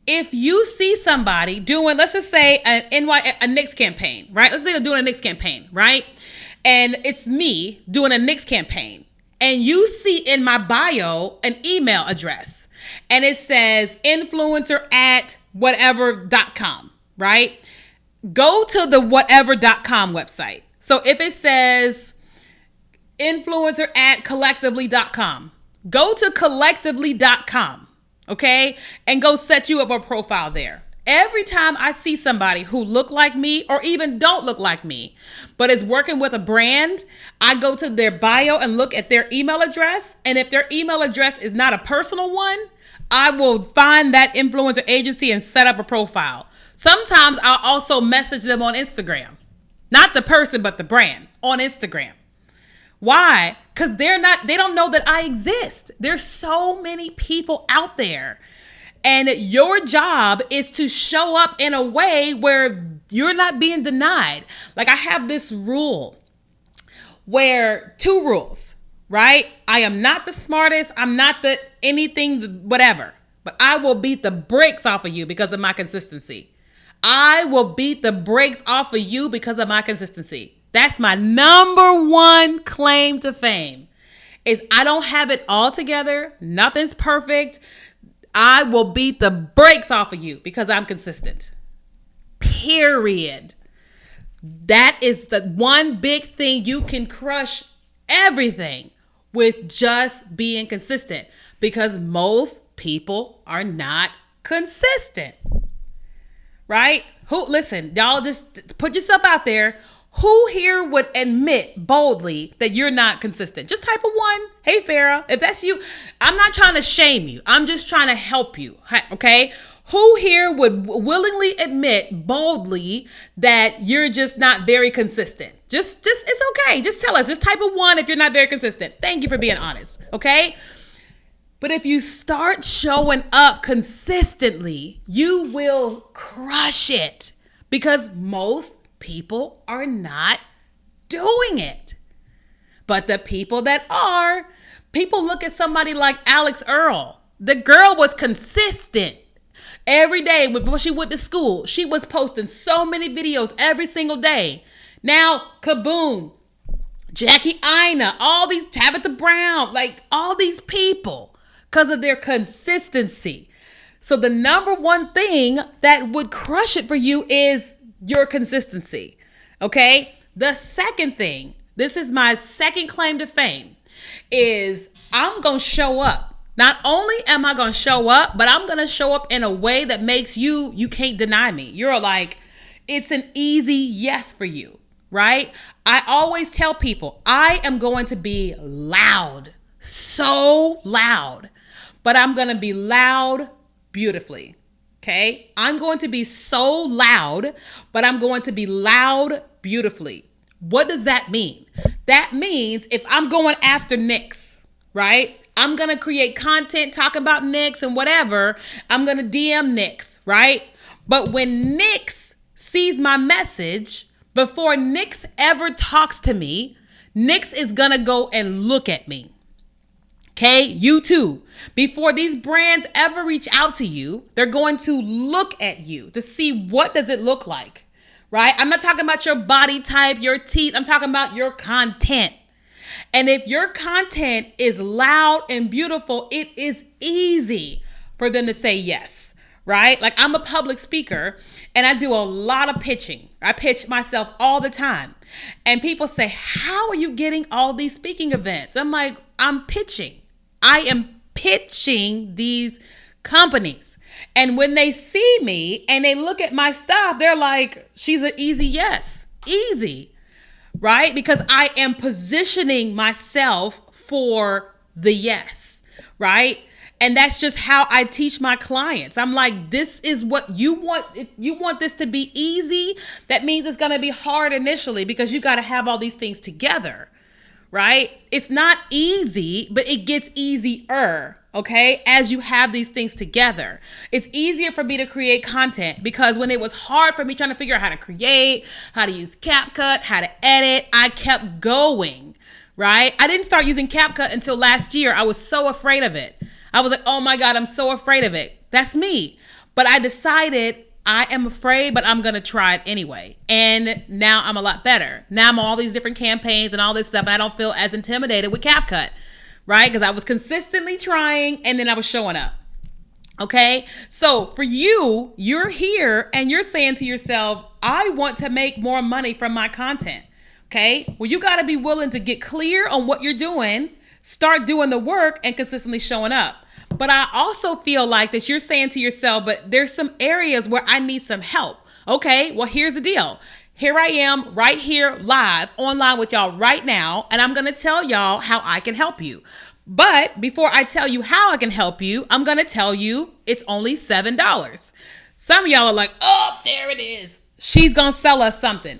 if you see somebody doing, let's just say a Knicks campaign, right? Let's say they're doing a Knicks campaign, right? And it's me doing a Knicks campaign. And you see in my bio an email address, and it says influencer at whatever.com, right? Go to the whatever.com website. So if it says influencer at collectively.com, go to collectively.com, okay? And go set you up a profile there. Every time I see somebody who look like me or even don't look like me, but is working with a brand, I go to their bio and look at their email address. And if their email address is not a personal one, I will find that influencer agency and set up a profile. Sometimes I'll also message them on Instagram. Not the person, but the brand on Instagram. Why? Because they don't know that I exist. There's so many people out there. And your job is to show up in a way where you're not being denied. Like, I have this rule where 2 rules, right? I am not the smartest. I'm not the anything, whatever. But I will beat the brakes off of you because of my consistency. I will beat the brakes off of you because of my consistency. That's my number one claim to fame. is I don't have it all together. Nothing's perfect. I will beat the brakes off of you because I'm consistent. Period. That is the one big thing. You can crush everything with just being consistent because most people are not consistent. Right? Listen, y'all just put yourself out there. Who here would admit boldly that you're not consistent? Just type a 1. Hey, Farrah, if that's you, I'm not trying to shame you. I'm just trying to help you. Okay? Who here would willingly admit boldly that you're just not very consistent? Just it's okay. Just tell us. Just type a 1 if you're not very consistent. Thank you for being honest. Okay? But if you start showing up consistently, you will crush it because most people are not doing it. But the people that are, people look at somebody like Alex Earl. The girl was consistent. Every day when she went to school, she was posting so many videos every single day. Now, kaboom, Jackie Ina, all these Tabitha Brown, like all these people, because of their consistency. So the number one thing that would crush it for you is your consistency. Okay? The second thing, this is my second claim to fame, is I'm going to show up. Not only am I going to show up, but I'm going to show up in a way that makes you can't deny me. You're like, it's an easy yes for you, right? I always tell people I am going to be loud, so loud, but I'm going to be loud beautifully. Okay. I'm going to be so loud, but I'm going to be loud beautifully. What does that mean? That means if I'm going after Nicks, right? I'm going to create content talking about Nicks and whatever. I'm going to DM Nicks, right? But when Nicks sees my message, before Nicks ever talks to me, Nicks is going to go and look at me. Okay, you too. Before these brands ever reach out to you, they're going to look at you to see what does it look like, right? I'm not talking about your body type, your teeth. I'm talking about your content. And if your content is loud and beautiful, it is easy for them to say yes, right? Like I'm a public speaker and I do a lot of pitching. I pitch myself all the time. And people say, how are you getting all these speaking events? I'm like, I'm pitching. I am pitching these companies. And when they see me and they look at my stuff, they're like, she's an easy yes. Easy. Right? Because I am positioning myself for the yes, right? And that's just how I teach my clients. I'm like, this is what you want. If you want this to be easy, that means it's going to be hard initially because you got to have all these things together, right? It's not easy, but it gets easier. Okay, as you have these things together, it's easier for me to create content because when it was hard for me trying to figure out how to create, how to use CapCut, how to edit, I kept going, right? I didn't start using CapCut until last year. I was so afraid of it. I was like, oh my God, I'm so afraid of it. That's me. But I decided I am afraid, but I'm going to try it anyway. And now I'm a lot better. Now I'm on all these different campaigns and all this stuff. And I don't feel as intimidated with CapCut. Right? Because I was consistently trying and then I was showing up. Okay. So for you, you're here and you're saying to yourself, I want to make more money from my content. Okay. Well, you got to be willing to get clear on what you're doing, start doing the work and consistently showing up. But I also feel like that you're saying to yourself, but there's some areas where I need some help. Okay. Well, here's the deal. Here I am right here live online with y'all right now. And I'm going to tell y'all how I can help you. But before I tell you how I can help you, I'm going to tell you it's only $7. Some of y'all are like, oh, there it is. She's going to sell us something.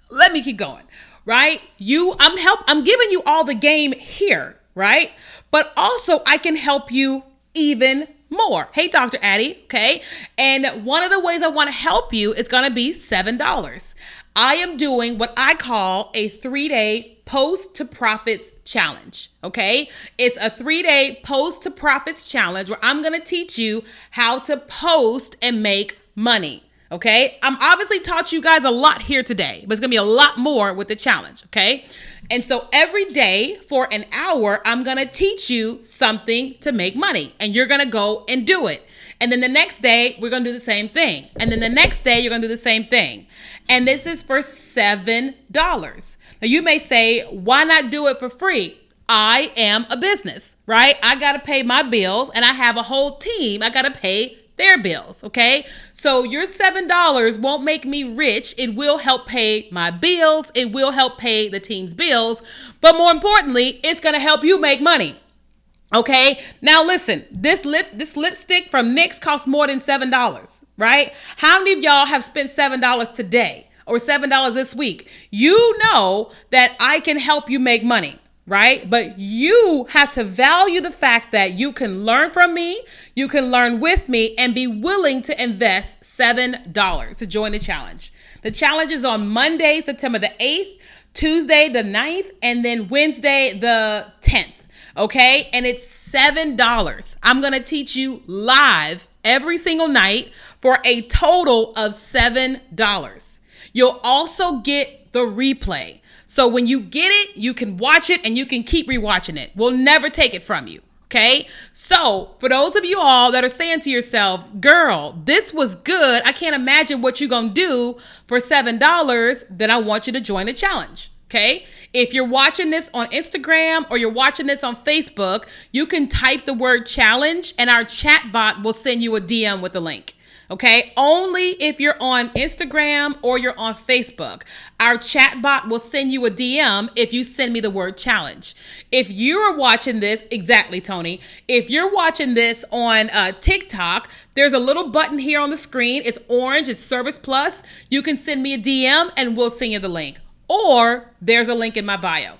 Let me keep going, right? I'm giving you all the game here, right? But also I can help you even more. Hey, Dr. Addie. Okay. And one of the ways I want to help you is going to be $7. I am doing what I call a 3-day post to profits challenge. Okay. It's a 3-day post to profits challenge where I'm going to teach you how to post and make money. Okay. I'm obviously taught you guys a lot here today, but it's going to be a lot more with the challenge. Okay. And so every day for an hour, I'm going to teach you something to make money, and you're going to go and do it. And then the next day, we're going to do the same thing. And then the next day, you're going to do the same thing. And this is for $7. Now, you may say, why not do it for free? I am a business, right? I got to pay my bills, and I have a whole team. I got to pay their bills, okay? So your $7 won't make me rich. It will help pay my bills. It will help pay the team's bills. But more importantly, it's going to help you make money. Okay, now listen, this lipstick from NYX costs more than $7, right? How many of y'all have spent $7 today or $7 this week? You know that I can help you make money, right? But you have to value the fact that you can learn from me, you can learn with me, and be willing to invest $7 to join the challenge. The challenge is on Monday, September the 8th, Tuesday the 9th, and then Wednesday the 10th. Okay, and it's $7. I'm going to teach you live every single night for a total of $7. You'll also get the replay. So when you get it, you can watch it and you can keep rewatching it. We'll never take it from you. Okay, so for those of you all that are saying to yourself, girl, this was good, I can't imagine what you're going to do for $7, then I want you to join the challenge. Okay, if you're watching this on Instagram or you're watching this on Facebook, you can type the word challenge and our chat bot will send you a DM with the link. Okay, only if you're on Instagram or you're on Facebook. Our chat bot will send you a DM if you send me the word challenge. If you're watching this, exactly, Tony. If you're watching this on TikTok, there's a little button here on the screen. It's orange. It's Service Plus. You can send me a DM and we'll send you the link. Or there's a link in my bio.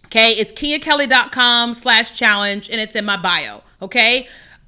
Okay, it's KenyaKelly.com/challenge and it's in my bio. Okay,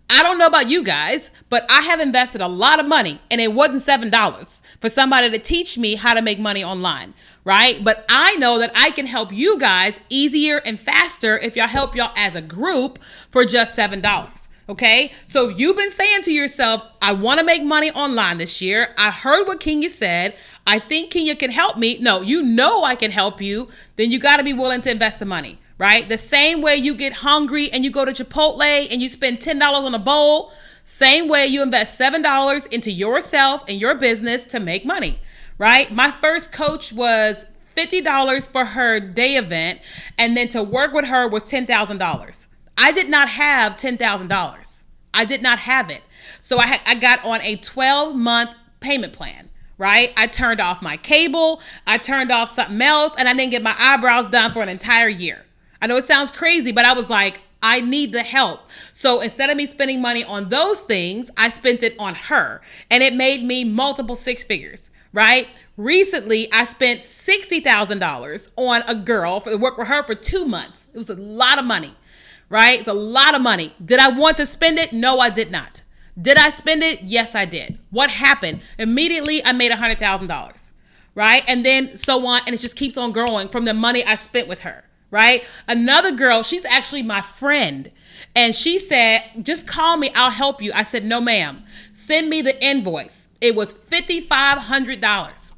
I don't know about you guys, but I have invested a lot of money and it wasn't $7 for somebody to teach me how to make money online, right? But I know that I can help you guys easier and faster if y'all help y'all as a group for just $7. Okay, so you've been saying to yourself, I want to make money online this year. I heard what Kenya said. I think Kenya can help me. No, you know I can help you. Then you got to be willing to invest the money, right? The same way you get hungry and you go to Chipotle and you spend $10 on a bowl, same way you invest $7 into yourself and your business to make money, right? My first coach was $50 for her day event, and then to work with her was $10,000. I did not have $10,000. I did not have it. So I got on a 12-month payment plan, right? I turned off my cable. I turned off something else, and I didn't get my eyebrows done for an entire year. I know it sounds crazy, but I was like, I need the help. So instead of me spending money on those things, I spent it on her, and it made me multiple six figures, right? Recently, I spent $60,000 on a girl to work with her for 2 months. It was a lot of money. Right? It's a lot of money. Did I want to spend it? No, I did not. Did I spend it? Yes, I did. What happened? Immediately, I made $100,000, right? And then so on, and it just keeps on growing from the money I spent with her, right? Another girl, she's actually my friend, and she said, just call me, I'll help you. I said, no, ma'am. Send me the invoice. It was $5,500,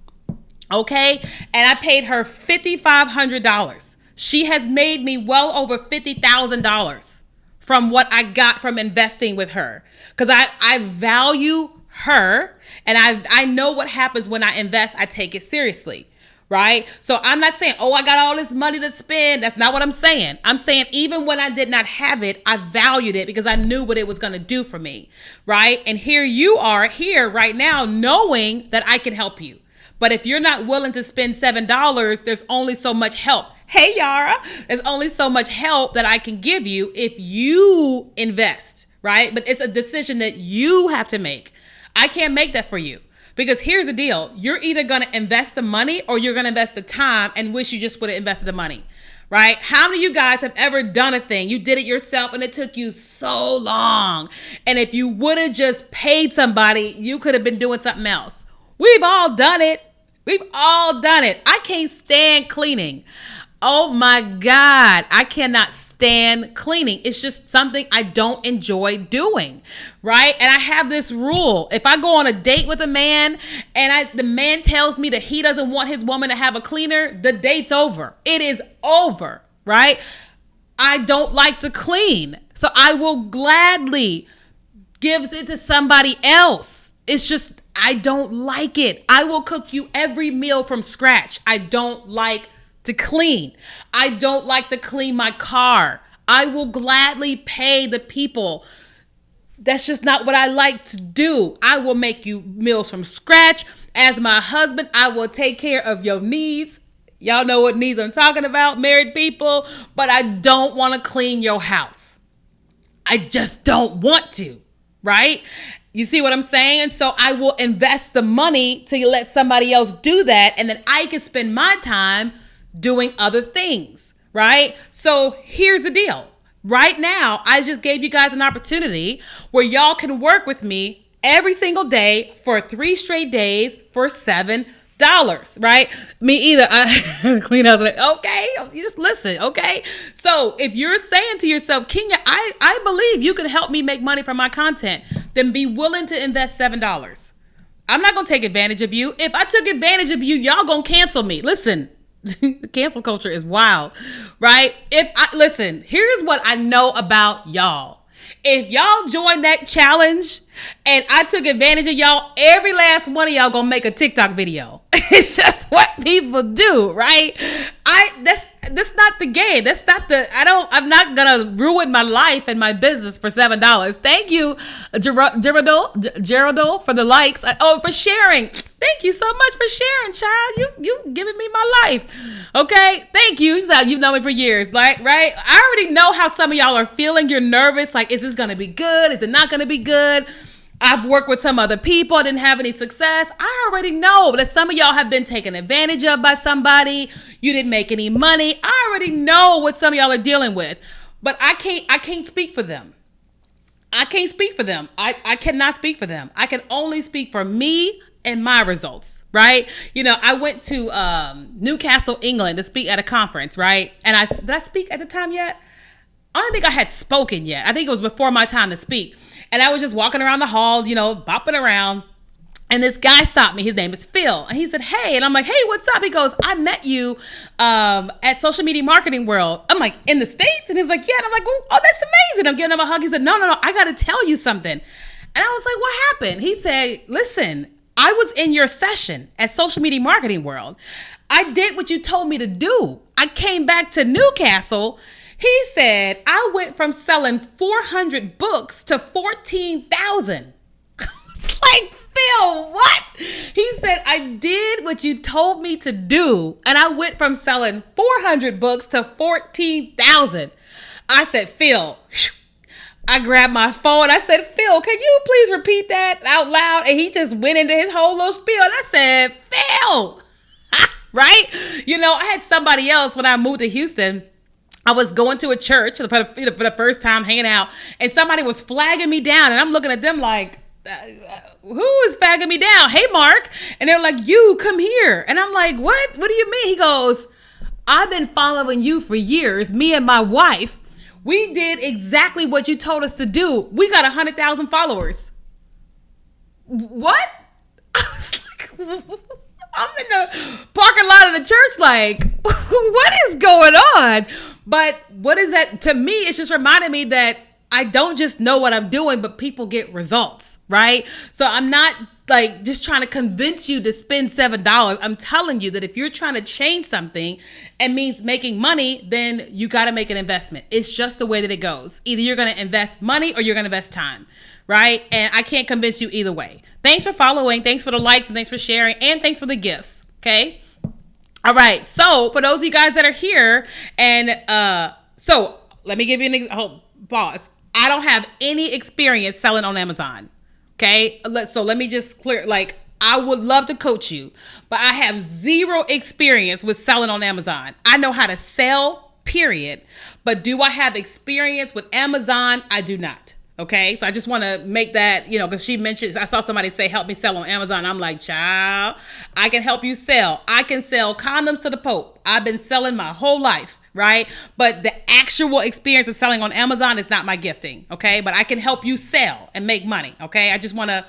okay? And I paid her $5,500. She has made me well over $50,000 from what I got from investing with her. Because I value her, and I know what happens when I invest. I take it seriously, right? So I'm not saying, oh, I got all this money to spend. That's not what I'm saying. I'm saying even when I did not have it, I valued it because I knew what it was going to do for me, right? And here you are here right now knowing that I can help you. But if you're not willing to spend $7, there's only so much help. Hey, Yara, there's only so much help that I can give you if you invest, right? But it's a decision that you have to make. I can't make that for you because here's the deal. You're either going to invest the money or you're going to invest the time and wish you just would have invested the money, right? How many of you guys have ever done a thing? You did it yourself and it took you so long. And if you would have just paid somebody, you could have been doing something else. We've all done it. We've all done it. I can't stand cleaning. Oh my God, I cannot stand stand cleaning. It's just something I don't enjoy doing, right? And I have this rule. If I go on a date with a man and the man tells me that he doesn't want his woman to have a cleaner, the date's over. It is over, right? I don't like to clean, so I will gladly give it to somebody else. It's just, I don't like it. I will cook you every meal from scratch. I don't like to clean. I don't like to clean my car. I will gladly pay the people. That's just not what I like to do. I will make you meals from scratch. As my husband, I will take care of your needs. Y'all know what needs I'm talking about, married people. But I don't want to clean your house. I just don't want to, right? You see what I'm saying? So I will invest the money to let somebody else do that. And then I can spend my time doing other things, right? So here's the deal. Right now, I just gave you guys an opportunity where y'all can work with me every single day for 3 straight days for $7, right? Me either. I clean house. Okay, you just listen, okay? So if you're saying to yourself, Kenya, I believe you can help me make money from my content, then be willing to invest $7. I'm not going to take advantage of you. If I took advantage of you, y'all going to cancel me. Listen. The cancel culture is wild, right? Listen, here's what I know about y'all. If y'all join that challenge and I took advantage of y'all, every last one of y'all gonna make a TikTok video. It's just what people do, right? That's not the game. I'm not gonna ruin my life and my business for $7. Thank you, Geraldo, for the likes. For sharing. Thank you so much for sharing, child. You giving me my life. Okay, thank you. You've known me for years, right? I already know how some of y'all are feeling. You're nervous. Like, is this gonna be good? Is it not gonna be good? I've worked with some other people. I didn't have any success. I already know that some of y'all have been taken advantage of by somebody. You didn't make any money. I already know what some of y'all are dealing with, but I can't speak for them. I can't speak for them. I cannot speak for them. I can only speak for me and my results, right? You know, I went to Newcastle, England to speak at a conference, right? And did I speak at the time yet? I don't think I had spoken yet. I think it was before my time to speak. And I was just walking around the hall, you know, bopping around. And this guy stopped me. His name is Phil. And he said, hey. And I'm like, hey, what's up? He goes, I met you at Social Media Marketing World. I'm like, in the States? And he's like, yeah. And I'm like, oh, that's amazing. I'm giving him a hug. He said, no, I got to tell you something. And I was like, what happened? He said, listen, I was in your session at Social Media Marketing World. I did what you told me to do. I came back to Newcastle. He said, I went from selling 400 books to 14,000. It's like, Phil, what? He said, I did what you told me to do. And I went from selling 400 books to 14,000. I said, Phil, I grabbed my phone. I said, Phil, can you please repeat that out loud? And he just went into his whole little spiel. And I said, Phil, right? You know, I had somebody else when I moved to Houston. I was going to a church for the first time, hanging out, and somebody was flagging me down, and I'm looking at them like, who is flagging me down? Hey, Mark. And they're like, you, come here. And I'm like, what? What do you mean? He goes, I've been following you for years, me and my wife. We did exactly what you told us to do. We got 100,000 followers. What? I was like, I'm in the parking lot of the church like, what is going on? But what is that? To me, it's just reminding me that I don't just know what I'm doing, but people get results, right? So I'm not like just trying to convince you to spend $7. I'm telling you that if you're trying to change something and means making money, then you got to make an investment. It's just the way that it goes. Either you're going to invest money or you're going to invest time, right? And I can't convince you either way. Thanks for following. Thanks for the likes and thanks for sharing. And thanks for the gifts. Okay. All right. So for those of you guys that are here, and so let me give you an example. Pause. I don't have any experience selling on Amazon. Okay. So let me just clear, like, I would love to coach you, but I have zero experience with selling on Amazon. I know how to sell, period. But do I have experience with Amazon? I do not. Okay. So I just want to make that, you know, because she mentioned, I saw somebody say, help me sell on Amazon. I'm like, child, I can help you sell. I can sell condoms to the Pope. I've been selling my whole life. right? But the actual experience of selling on Amazon is not my gifting, okay? But I can help you sell and make money, okay? I just want to,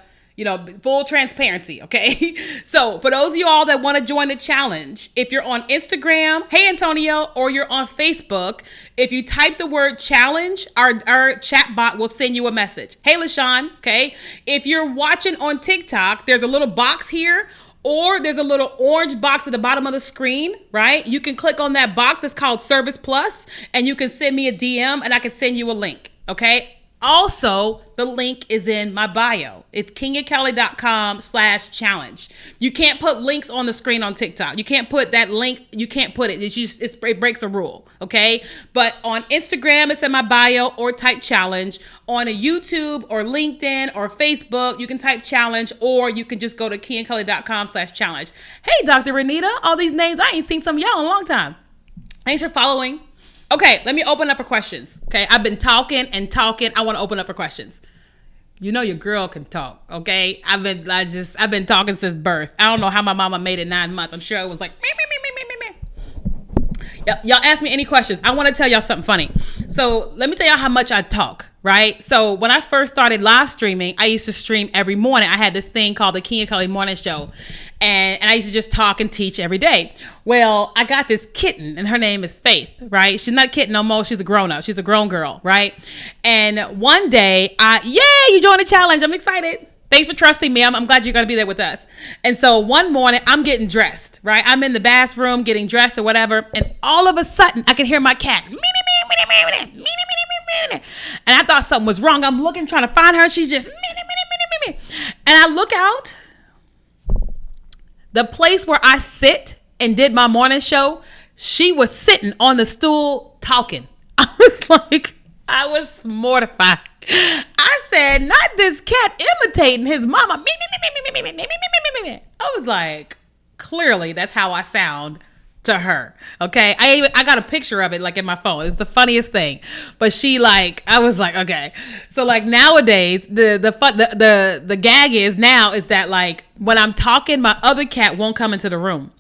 full transparency, okay? So for those of you all that want to join the challenge, if you're on Instagram, hey Antonio, or you're on Facebook, if you type the word challenge, our chat bot will send you a message. Hey LaShawn, okay? If you're watching on TikTok, there's a little box here, or there's a little orange box at the bottom of the screen, right? You can click on that box. It's called Service Plus, and you can send me a DM and I can send you a link, okay? Also, the link is in my bio. It's kenyakelly.com/challenge. You can't put links on the screen on TikTok. You can't put that link. You can't put it. It breaks a rule, okay? But on Instagram, it's in my bio, or type challenge. On a YouTube or LinkedIn or Facebook, you can type challenge, or you can just go to kenyakelly.com/challenge. Hey, Dr. Renita, all these names, I ain't seen some of y'all in a long time. Thanks for following. Okay, let me open up for questions. Okay, I've been talking and talking. I want to open up for questions. You know your girl can talk. Okay, I've been talking since birth. I don't know how my mama made it 9 months. I'm sure it was like me. Y'all ask me any questions. I want to tell y'all something funny. So let me tell y'all how much I talk, right? So when I first started live streaming, I used to stream every morning. I had this thing called the Kenya Kelly Morning Show. And I used to just talk and teach every day. Well, I got this kitten and her name is Faith, right? She's not a kitten no more. She's a grown up. She's a grown girl, right? And one day, you joined the challenge. I'm excited. Thanks for trusting me. I'm glad you're going to be there with us. And so one morning I'm getting dressed, right? I'm in the bathroom getting dressed or whatever. And all of a sudden I can hear my cat. And I thought something was wrong. I'm looking, trying to find her. And she's just, and I look out. The place where I sit and did my morning show, she was sitting on the stool talking. I was mortified. I said, not this cat imitating his mama. I was like, clearly that's how I sound to her. Okay. I got a picture of it like in my phone. It's the funniest thing. But I was like, okay. So like nowadays, the gag is that like when I'm talking, my other cat won't come into the room.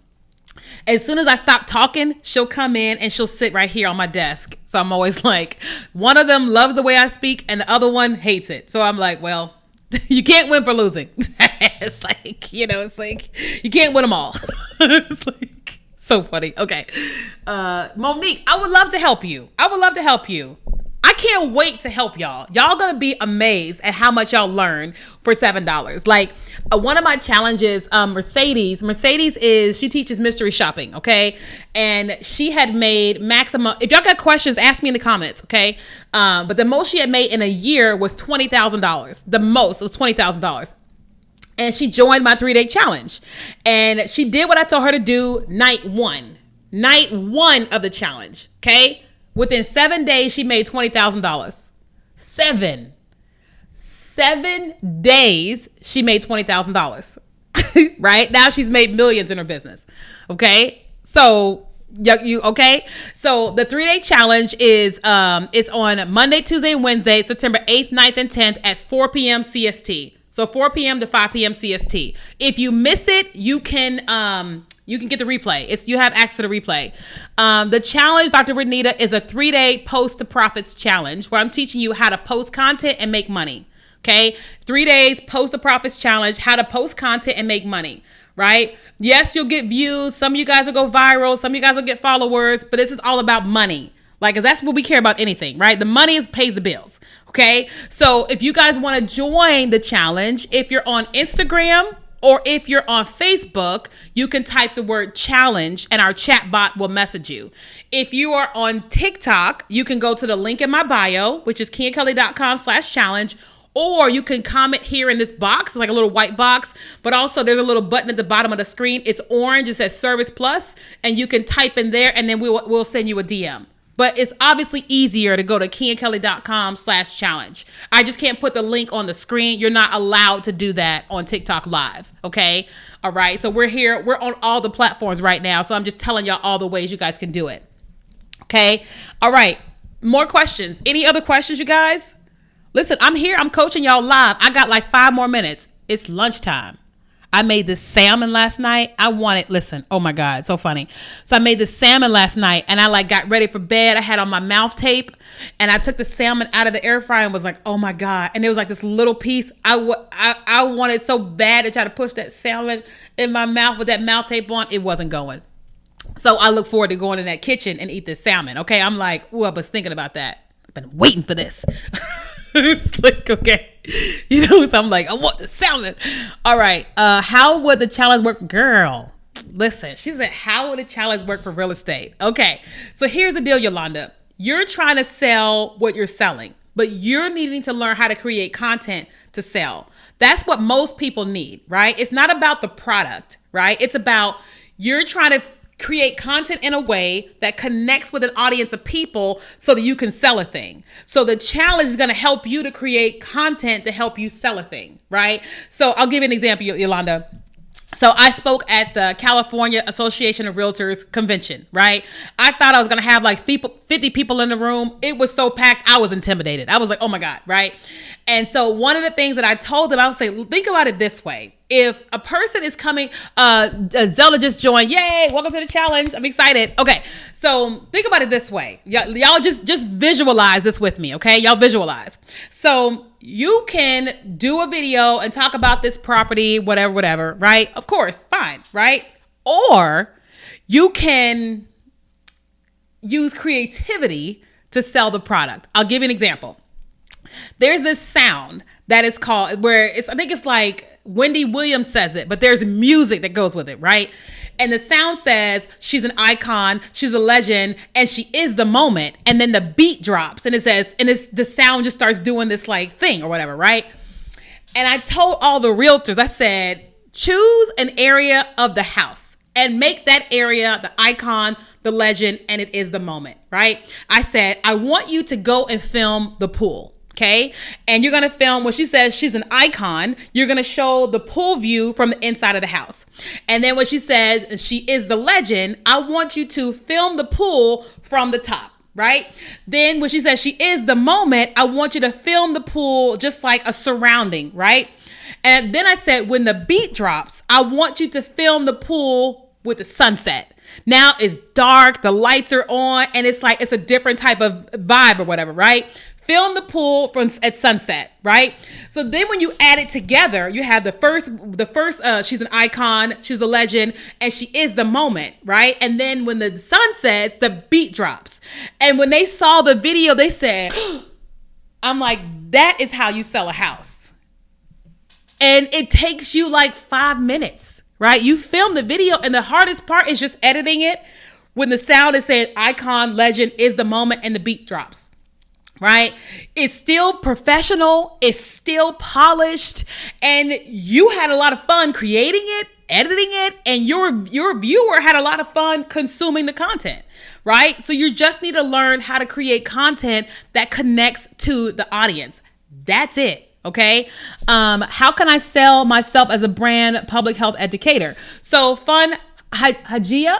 As soon as I stop talking, she'll come in and she'll sit right here on my desk. So I'm always like, one of them loves the way I speak and the other one hates it. So I'm like, well, you can't win for losing. It's like, it's like, you can't win them all. It's like, so funny. Okay. Monique, I would love to help you. I can't wait to help y'all. Y'all gonna be amazed at how much y'all learn for $7. Like one of my challenges, Mercedes she teaches mystery shopping, okay? And she had made maximum, if y'all got questions, ask me in the comments, okay? But the most she had made in a year was $20,000. The most was $20,000. And she joined my 3-day challenge. And she did what I told her to do night one of the challenge, okay? Within 7 days, she made $20,000. 7 days, she made $20,000. Right? Now she's made millions in her business. Okay? So, you okay? So the 3-day challenge is it's on Monday, Tuesday, and Wednesday, September 8th, 9th, and 10th at 4 p.m. CST. So 4 p.m. to 5 p.m. CST. If you miss it, you can get the replay. You have access to the replay. The challenge, Dr. Renita, is a 3-day post to profits challenge where I'm teaching you how to post content and make money. Okay? 3 days post to profits challenge, how to post content and make money. Right? Yes, you'll get views. Some of you guys will go viral. Some of you guys will get followers. But this is all about money. Like, 'cause that's what we care about anything, right? The money pays the bills. Okay? So if you guys want to join the challenge, if you're on Instagram or if you're on Facebook, you can type the word challenge and our chat bot will message you. If you are on TikTok, you can go to the link in my bio, which is kenyakelly.com/challenge, or you can comment here in this box, like a little white box, but also there's a little button at the bottom of the screen. It's orange, it says Service Plus, and you can type in there and then we'll send you a DM. But it's obviously easier to go to kenyakelly.com/challenge. I just can't put the link on the screen. You're not allowed to do that on TikTok Live. Okay. All right. So we're here. We're on all the platforms right now. So I'm just telling y'all all the ways you guys can do it. Okay. All right. More questions. Any other questions, you guys? Listen, I'm here. I'm coaching y'all live. I got like 5 more minutes. It's lunchtime. I made this salmon last night. Listen, oh my God, so funny. So I made this salmon last night and I like got ready for bed. I had on my mouth tape and I took the salmon out of the air fryer and was like, oh my God. And there was like this little piece. I wanted so bad to try to push that salmon in my mouth with that mouth tape on. It wasn't going. So I look forward to going in that kitchen and eat this salmon. Okay. I'm like, I was thinking about that. I've been waiting for this. It's like, okay, so I'm like, I want the salmon. All right. How would the challenge work? Girl, listen, she said, how would the challenge work for real estate? Okay. So here's the deal, Yolanda. You're trying to sell what you're selling, but you're needing to learn how to create content to sell. That's what most people need, right? It's not about the product, right? It's about you're trying to create content in a way that connects with an audience of people so that you can sell a thing. So the challenge is going to help you to create content to help you sell a thing, right? So I'll give you an example, Yolanda. So I spoke at the California Association of Realtors convention, right? I thought I was going to have like 50 people in the room. It was so packed. I was intimidated. I was like, oh my God, right? And so one of the things that I told them, I would say, think about it this way. If a person is coming, Zelda just joined. Yay, welcome to the challenge. I'm excited. Okay, so think about it this way. Y'all just visualize this with me, okay? Y'all visualize. So you can do a video and talk about this property, whatever, right? Of course, fine, right? Or you can use creativity to sell the product. I'll give you an example. There's this sound that is called, I think it's like Wendy Williams says it, but there's music that goes with it, right? And the sound says she's an icon, she's a legend, and she is the moment. And then the beat drops and it says, and the sound just starts doing this like thing or whatever, right? And I told all the realtors, I said, choose an area of the house and make that area the icon, the legend, and it is the moment, right? I said, I want you to go and film the pool. Okay. And you're going to film when she says she's an icon, you're going to show the pool view from the inside of the house. And then when she says she is the legend, I want you to film the pool from the top, right? Then when she says she is the moment, I want you to film the pool just like a surrounding, right? And then I said, when the beat drops, I want you to film the pool with the sunset. Now it's dark, the lights are on, and it's like, it's a different type of vibe or whatever, right? Film the pool at sunset, right? So then when you add it together, you have the first, she's an icon, she's the legend, and she is the moment, right? And then when the sun sets, the beat drops. And when they saw the video, they said, I'm like, that is how you sell a house. And it takes you like 5 minutes, right? You film the video and the hardest part is just editing it when the sound is saying icon, legend, is the moment, and the beat drops. Right? It's still professional. It's still polished. And you had a lot of fun creating it, editing it, and your viewer had a lot of fun consuming the content, right? So you just need to learn how to create content that connects to the audience. That's it. Okay. How can I sell myself as a brand public health educator? So fun, Hajia.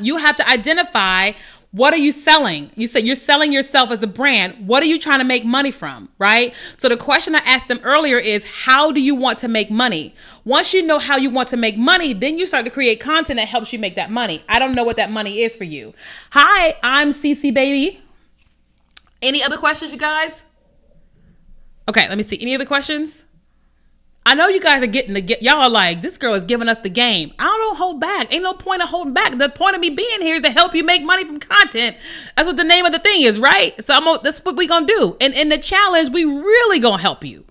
You have to identify, what are you selling? You said you're selling yourself as a brand. What are you trying to make money from, right? So the question I asked them earlier is, how do you want to make money? Once you know how you want to make money, then you start to create content that helps you make that money. I don't know what that money is for you. Hi, I'm Cece Baby. Any other questions, you guys? Okay, let me see. Any other questions? I know you guys are y'all are like, this girl is giving us the game. I don't hold back. Ain't no point of holding back. The point of me being here is to help you make money from content. That's what the name of the thing is, right? So that's what we gonna do. And in the challenge, we really gonna help you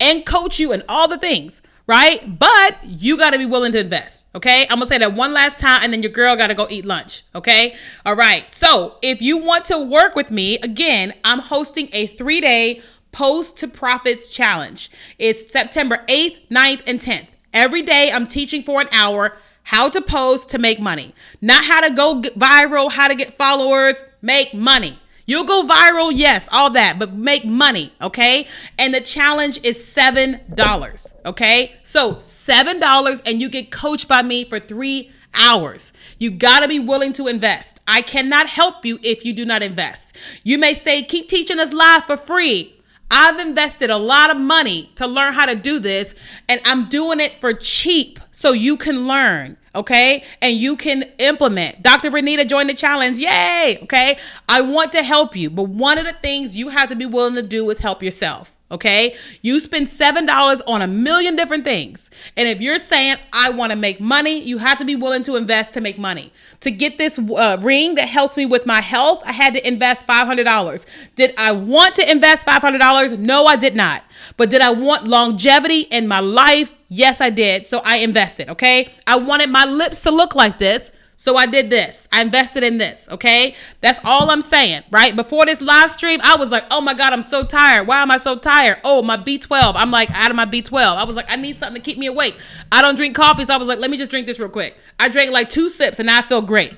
and coach you and all the things, right? But you gotta be willing to invest, okay? I'm gonna say that one last time and then your girl gotta go eat lunch, okay? All right, so if you want to work with me, again, I'm hosting a 3-day Post to Profits Challenge. It's September 8th, 9th, and 10th. Every day I'm teaching for an hour how to post to make money. Not how to go viral, how to get followers, make money. You'll go viral, yes, all that, but make money, okay? And the challenge is $7, okay? So $7 and you get coached by me for 3 hours. You got to be willing to invest. I cannot help you if you do not invest. You may say, keep teaching us live for free. I've invested a lot of money to learn how to do this, and I'm doing it for cheap so you can learn, okay? And you can implement. Dr. Renita joined the challenge. Yay, okay? I want to help you, but one of the things you have to be willing to do is help yourself. Okay, you spend $7 on a million different things. And if you're saying, I want to make money, you have to be willing to invest to make money. To get this ring that helps me with my health, I had to invest $500. Did I want to invest $500? No, I did not. But did I want longevity in my life? Yes, I did. So I invested. Okay, I wanted my lips to look like this. So I did this. I invested in this, okay? That's all I'm saying, right? Before this live stream, I was like, oh my God, I'm so tired. Why am I so tired? Oh, my B12. I'm like out of my B12. I was like, I need something to keep me awake. I don't drink coffee, so I was like, let me just drink this real quick. I drank like 2 sips and now I feel great,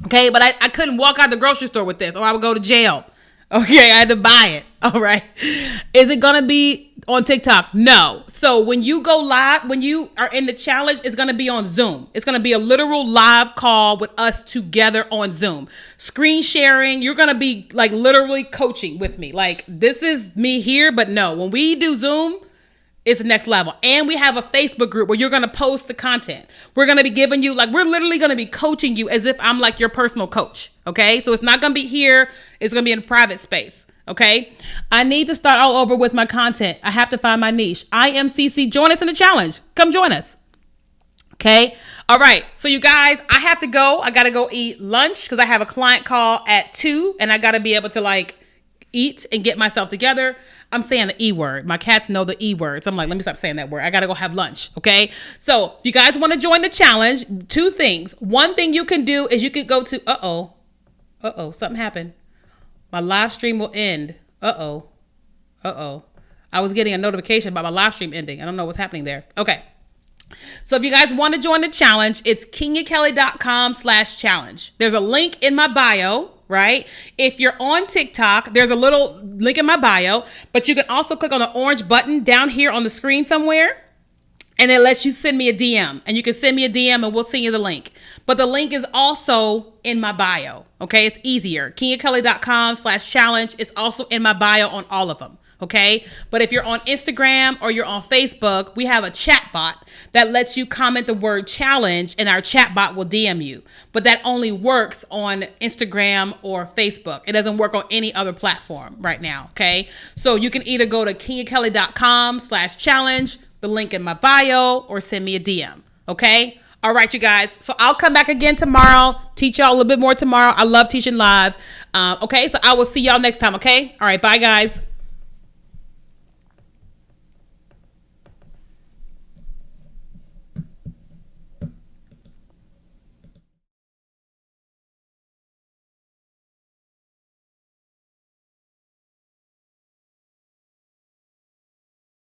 okay? But I couldn't walk out the grocery store with this or I would go to jail. Okay, I had to buy it. All right. Is it going to be on TikTok? No. So when you go live, when you are in the challenge, it's going to be on Zoom. It's going to be a literal live call with us together on Zoom. Screen sharing. You're going to be like literally coaching with me. Like this is me here, but no, when we do Zoom, it's the next level. And we have a Facebook group where you're going to post the content. We're going to be giving you, like, we're literally going to be coaching you as if I'm like your personal coach. Okay. So it's not going to be here. It's going to be in a private space. Okay. I need to start all over with my content. I have to find my niche. I am CC. Join us in the challenge. Come join us. Okay. All right. So you guys, I have to go. I got to go eat lunch because I have a client call at 2 and I got to be able to like eat and get myself together. I'm saying the E word. My cats know the E words. I'm like, let me stop saying that word. I got to go have lunch. Okay. So if you guys want to join the challenge, 2 things. One thing you can do is you could go to, something happened. My live stream will end. I was getting a notification about my live stream ending. I don't know what's happening there. Okay. So if you guys want to join the challenge, it's kenyakelly.com/challenge. There's a link in my bio, right? If you're on TikTok, there's a little link in my bio, but you can also click on the orange button down here on the screen somewhere. And it lets you send me a DM, and you can send me a DM and we'll send you the link. But the link is also in my bio. Okay. It's easier. kenyakelly.com/challenge. It's also in my bio on all of them. Okay. But if you're on Instagram or you're on Facebook, we have a chat bot that lets you comment the word challenge and our chat bot will DM you. But that only works on Instagram or Facebook. It doesn't work on any other platform right now. Okay. So you can either go to kenyakelly.com/challenge, the link in my bio, or send me a DM. Okay. All right, you guys. So I'll come back again tomorrow, teach y'all a little bit more tomorrow. I love teaching live. Okay. So I will see y'all next time. Okay. All right. Bye, guys.